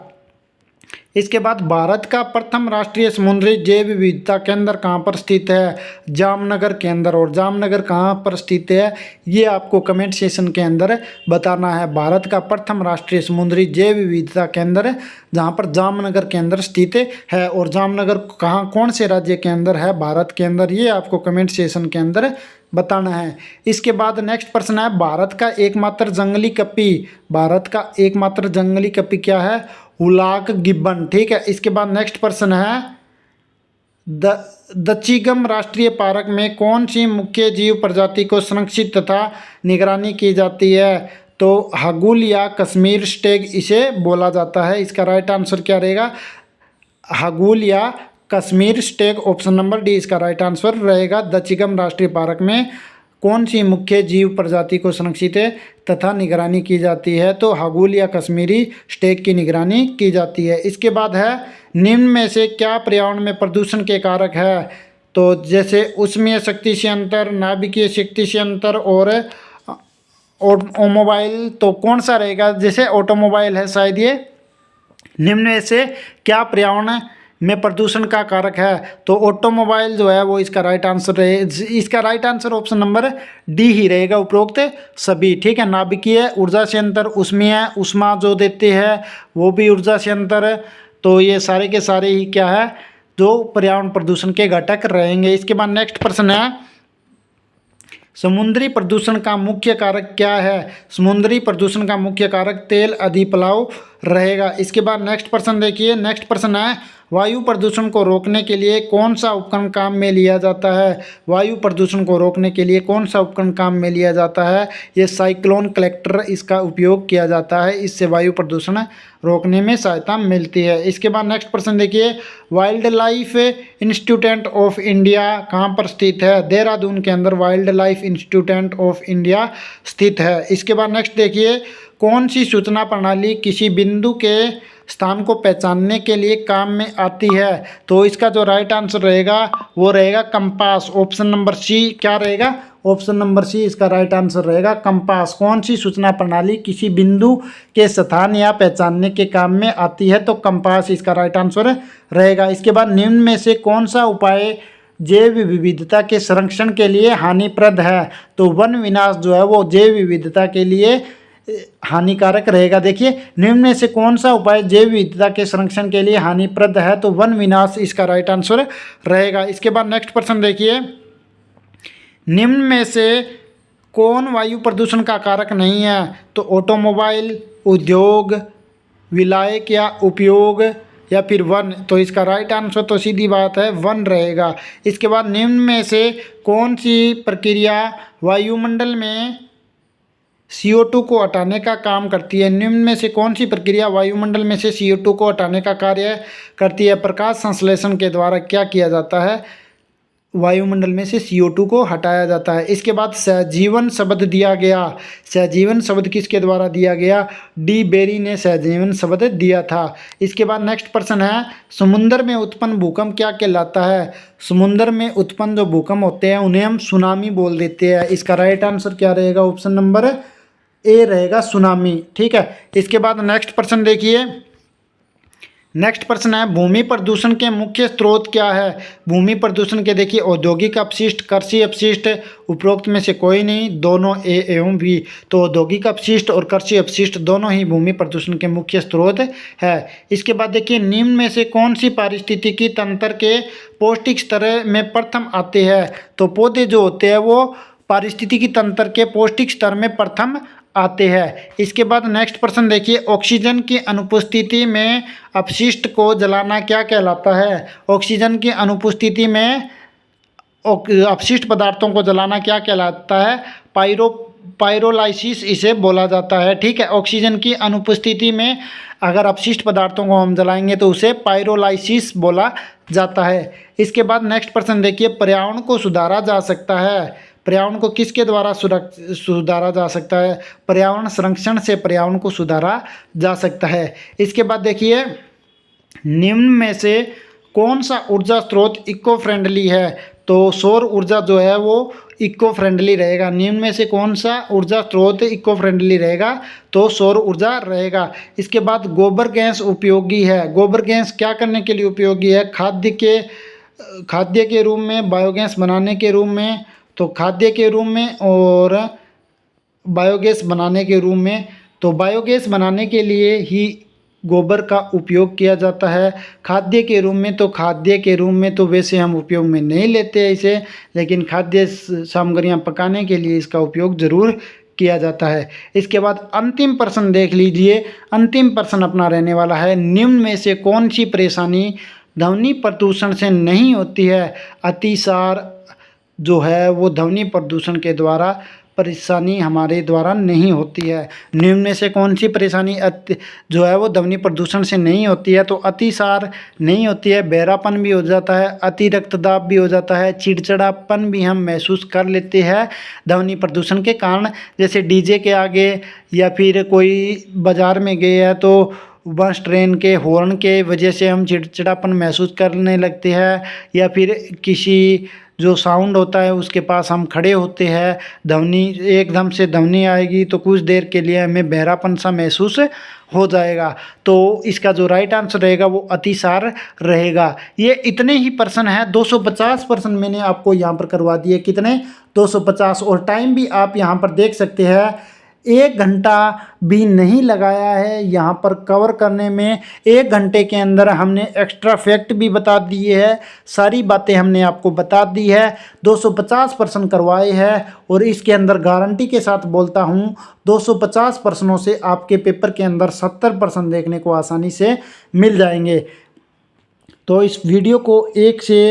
Speaker 1: इसके बाद भारत का प्रथम राष्ट्रीय समुद्री जैव विविधता केंद्र कहाँ पर स्थित है? जामनगर के अंदर। और जामनगर कहाँ पर स्थित है ये आपको कमेंट सेशन के अंदर बताना है। भारत का प्रथम राष्ट्रीय समुद्री जैव विविधता केंद्र जहाँ पर जामनगर के अंदर स्थित है। और जामनगर कहाँ, कौन से राज्य के अंदर है भारत के अंदर, ये आपको कमेंट सेशन के अंदर बताना है। इसके बाद नेक्स्ट प्रश्न है, भारत का एकमात्र जंगली कपी। भारत का एकमात्र जंगली कपी क्या है? हुलाक गिब्बन। ठीक है। इसके बाद नेक्स्ट प्रश्न है, दच्चिगम राष्ट्रीय पार्क में कौन सी मुख्य जीव प्रजाति को संरक्षित तथा निगरानी की जाती है? तो हगुल या कश्मीर स्टेग इसे बोला जाता है। इसका राइट आंसर क्या रहेगा? हगुल या कश्मीर स्टेग। ऑप्शन नंबर डी इसका राइट आंसर रहेगा। दच्चिगम राष्ट्रीय पार्क में कौन सी मुख्य जीव प्रजाति को संरक्षित तथा निगरानी की जाती है? तो हगुल या कश्मीरी स्टेग की निगरानी की जाती है। इसके बाद है, निम्न में से क्या पर्यावरण में प्रदूषण के कारक है? तो जैसे ऊष्मीय शक्ति से अंतर, नाभिकीय शक्ति से अंतर और ऑटोमोबाइल। तो कौन सा रहेगा? जैसे ऑटोमोबाइल है शायद ये। निम्न में से क्या पर्यावरण में प्रदूषण का कारक है? तो ऑटोमोबाइल जो है वो इसका राइट आंसर है। इसका right answer option number D ही रहेगा, उपरोक्त सभी। ठीक है। नाभिकीय ऊर्जा से अंतर, ऊष्मीय ऊष्मा जो देते हैं वो भी ऊर्जा से अंतर। तो ये सारे के सारे ही क्या है, जो पर्यावरण प्रदूषण के घटक रहेंगे। इसके बाद नेक्स्ट प्रश्न है, समुद्री प्रदूषण का मुख्य कारक क्या है? समुद्री प्रदूषण का मुख्य कारक तेल अधिप्लाव रहेगा। इसके बाद नेक्स्ट प्रश्न देखिए। नेक्स्ट प्रश्न है, वायु प्रदूषण को रोकने के लिए कौन सा उपकरण काम में लिया जाता है? वायु प्रदूषण को रोकने के लिए कौन सा उपकरण काम में लिया जाता है? ये साइक्लोन कलेक्टर, इसका उपयोग किया जाता है। इससे वायु प्रदूषण रोकने में सहायता मिलती है। इसके बाद नेक्स्ट प्रश्न देखिए, wild life institute of India कहाँ पर स्थित है? देहरादून के अंदर wild life institute of India स्थित है। इसके बाद नेक्स्ट देखिए, कौन सी सूचना प्रणाली किसी बिंदु के स्थान को पहचानने के लिए काम में आती है? तो इसका जो राइट आंसर रहेगा वो रहेगा कंपास। ऑप्शन नंबर सी क्या रहेगा? ऑप्शन नंबर सी इसका राइट आंसर रहेगा, कंपास। कौन सी सूचना प्रणाली किसी बिंदु के स्थान या पहचानने के काम में आती है? तो कंपास इसका राइट आंसर रहेगा। इसके बाद निम्न में से कौन सा उपाय जैव विविधता के संरक्षण के लिए हानिप्रद है? तो वन विनाश जो है वो जैव विविधता के लिए हानिकारक रहेगा। देखिए, निम्न में से कौन सा उपाय जैव विविधता के संरक्षण के लिए हानिप्रद है? तो वन विनाश इसका राइट आंसर रहेगा। इसके बाद नेक्स्ट प्रश्न देखिए, निम्न में से कौन वायु प्रदूषण का कारक नहीं है? तो ऑटोमोबाइल, उद्योग, विलायक या उपयोग या फिर वन। तो इसका राइट आंसर तो सीधी बात है वन रहेगा। इसके बाद निम्न में से कौन सी प्रक्रिया वायुमंडल में CO2 को हटाने का काम करती है? निम्न में से कौन सी प्रक्रिया वायुमंडल में से CO2 को हटाने का कार्य करती है? प्रकाश संश्लेषण के द्वारा क्या किया जाता है? वायुमंडल में से CO2 को हटाया जाता है। इसके बाद सहजीवन शब्द दिया गया। सहजीवन शब्द किसके द्वारा दिया गया? डी बेरी ने सहजीवन शब्द दिया था। इसके बाद नेक्स्ट प्रश्न है, समुद्र में उत्पन्न भूकंप क्या कहलाता है? समुद्र में उत्पन्न जो भूकंप होते हैं उन्हें हम सुनामी बोल देते हैं। इसका राइट आंसर क्या रहेगा? ऑप्शन नंबर ए रहेगा, सुनामी। ठीक है। इसके बाद नेक्स्ट प्रश्न देखिए। नेक्स्ट प्रश्न है, भूमि प्रदूषण के मुख्य स्रोत क्या है? भूमि प्रदूषण के देखिए, औद्योगिक अपशिष्ट, कृषि अपशिष्ट, उपरोक्त में से कोई नहीं, दोनों ए एवं बी। तो औद्योगिक अपशिष्ट और कृषि अपशिष्ट दोनों ही भूमि प्रदूषण के मुख्य स्रोत है। इसके बाद देखिए, निम्न में से कौन सी पारिस्थितिकी तंत्र के पौष्टिक स्तर में प्रथम आते हैं? तो पौधे जो होते हैं वो पारिस्थितिकी तंत्र के पौष्टिक स्तर में प्रथम आते हैं। इसके बाद नेक्स्ट प्रश्न देखिए, ऑक्सीजन की अनुपस्थिति में अपशिष्ट को जलाना क्या कहलाता है? ऑक्सीजन की अनुपस्थिति में अपशिष्ट पदार्थों को जलाना क्या कहलाता है? पायरोलाइसिस इसे बोला जाता है। ठीक है। ऑक्सीजन की अनुपस्थिति में अगर अपशिष्ट पदार्थों को हम जलाएंगे तो उसे पायरोलाइसिस बोला जाता है। इसके बाद नेक्स्ट प्रश्न देखिए, पर्यावरण को सुधारा जा सकता है। पर्यावरण को किसके द्वारा सुधारा जा सकता है? पर्यावरण संरक्षण से पर्यावरण को सुधारा जा सकता है। इसके बाद देखिए, निम्न में से कौन सा ऊर्जा स्रोत इको फ्रेंडली है? तो सौर ऊर्जा जो है वो इको फ्रेंडली रहेगा। निम्न में से कौन सा ऊर्जा स्रोत इको फ्रेंडली रहेगा? तो सौर ऊर्जा रहेगा। इसके बाद गोबर गैस उपयोगी है। गोबर गैस क्या करने के लिए उपयोगी है? खाद्य के रूप में, बायोगैस बनाने के रूप में, तो खाद्य के रूप में और बायोगैस बनाने के रूप में। तो बायोगैस बनाने के लिए ही गोबर का उपयोग किया जाता है। खाद्य के रूप में, तो खाद्य के रूप में तो वैसे हम उपयोग में नहीं लेते हैं इसे, लेकिन खाद्य सामग्रियां पकाने के लिए इसका उपयोग ज़रूर किया जाता है। इसके बाद अंतिम प्रश्न देख लीजिए। अंतिम प्रश्न अपना रहने वाला है, निम्न में से कौन सी परेशानी ध्वनि प्रदूषण से नहीं होती है? अतिसार जो है वो ध्वनि प्रदूषण के द्वारा परेशानी हमारे द्वारा नहीं होती है। निम्न में से कौन सी परेशानी जो है वो ध्वनि प्रदूषण से नहीं होती है? तो अतिसार नहीं होती है, बहरापन भी हो जाता है, अति रक्तदाब भी हो जाता है, चिड़चिड़ापन भी हम महसूस कर लेते हैं ध्वनि प्रदूषण के कारण। जैसे डीजे के आगे या फिर कोई बाज़ार में गए हैं तो बस ट्रेन के हॉर्न के वजह से हम चिड़चिड़ापन महसूस करने लगते हैं, या फिर किसी जो साउंड होता है उसके पास हम खड़े होते हैं, ध्वनि एकदम से ध्वनि आएगी तो कुछ देर के लिए हमें बहरापन सा महसूस हो जाएगा। तो इसका जो राइट आंसर रहेगा वो अतिसार रहेगा। ये इतने ही प्रश्न हैं, 250 प्रश्न मैंने आपको यहाँ पर करवा दिए। कितने? 250। और टाइम भी आप यहाँ पर देख सकते हैं, 1 घंटा भी नहीं लगाया है यहाँ पर कवर करने में। 1 घंटे के अंदर हमने एक्स्ट्रा फैक्ट भी बता दिए हैं, सारी बातें हमने आपको बता दी है। 250 प्रश्न करवाए हैं और इसके अंदर गारंटी के साथ बोलता हूँ 250 प्रश्नों से आपके पेपर के अंदर 70 प्रश्न देखने को आसानी से मिल जाएंगे। तो इस वीडियो को 1 से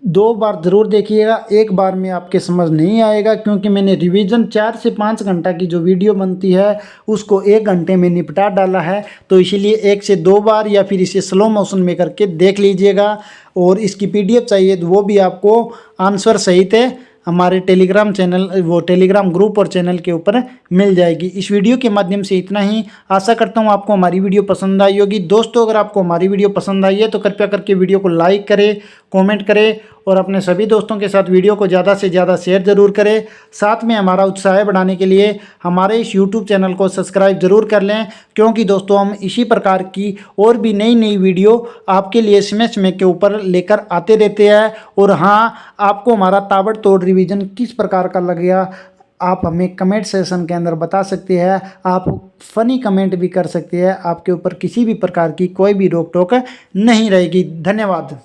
Speaker 1: 2 बार ज़रूर देखिएगा। एक बार में आपके समझ नहीं आएगा, क्योंकि मैंने रिवीजन 4 से 5 घंटा की जो वीडियो बनती है उसको 1 घंटे में निपटा डाला है। तो इसीलिए 1 से 2 बार या फिर इसे स्लो मोशन में करके देख लीजिएगा। और इसकी PDF चाहिए तो वो भी आपको आंसर सहित हमारे टेलीग्राम चैनल, वो टेलीग्राम ग्रुप और चैनल के ऊपर मिल जाएगी। इस वीडियो के माध्यम से इतना ही। आशा करता हूँ आपको हमारी वीडियो पसंद आई होगी। दोस्तों, अगर आपको हमारी वीडियो पसंद आई है तो कृपया करके वीडियो को लाइक करें, कमेंट करें और अपने सभी दोस्तों के साथ वीडियो को ज़्यादा से ज़्यादा शेयर ज़रूर करें। साथ में हमारा उत्साह बढ़ाने के लिए हमारे इस यूट्यूब चैनल को सब्सक्राइब ज़रूर कर लें, क्योंकि दोस्तों हम इसी प्रकार की और भी नई नई वीडियो आपके लिए समय के ऊपर लेकर आते रहते हैं। और हाँ, आपको हमारा ताबड़तोड़ रिवीजन किस प्रकार का लग गया आप हमें कमेंट सेशन के अंदर बता सकते हैं। आप फ़नी कमेंट भी कर सकते हैं। आपके ऊपर किसी भी प्रकार की कोई भी रोक टोक नहीं रहेगी। धन्यवाद।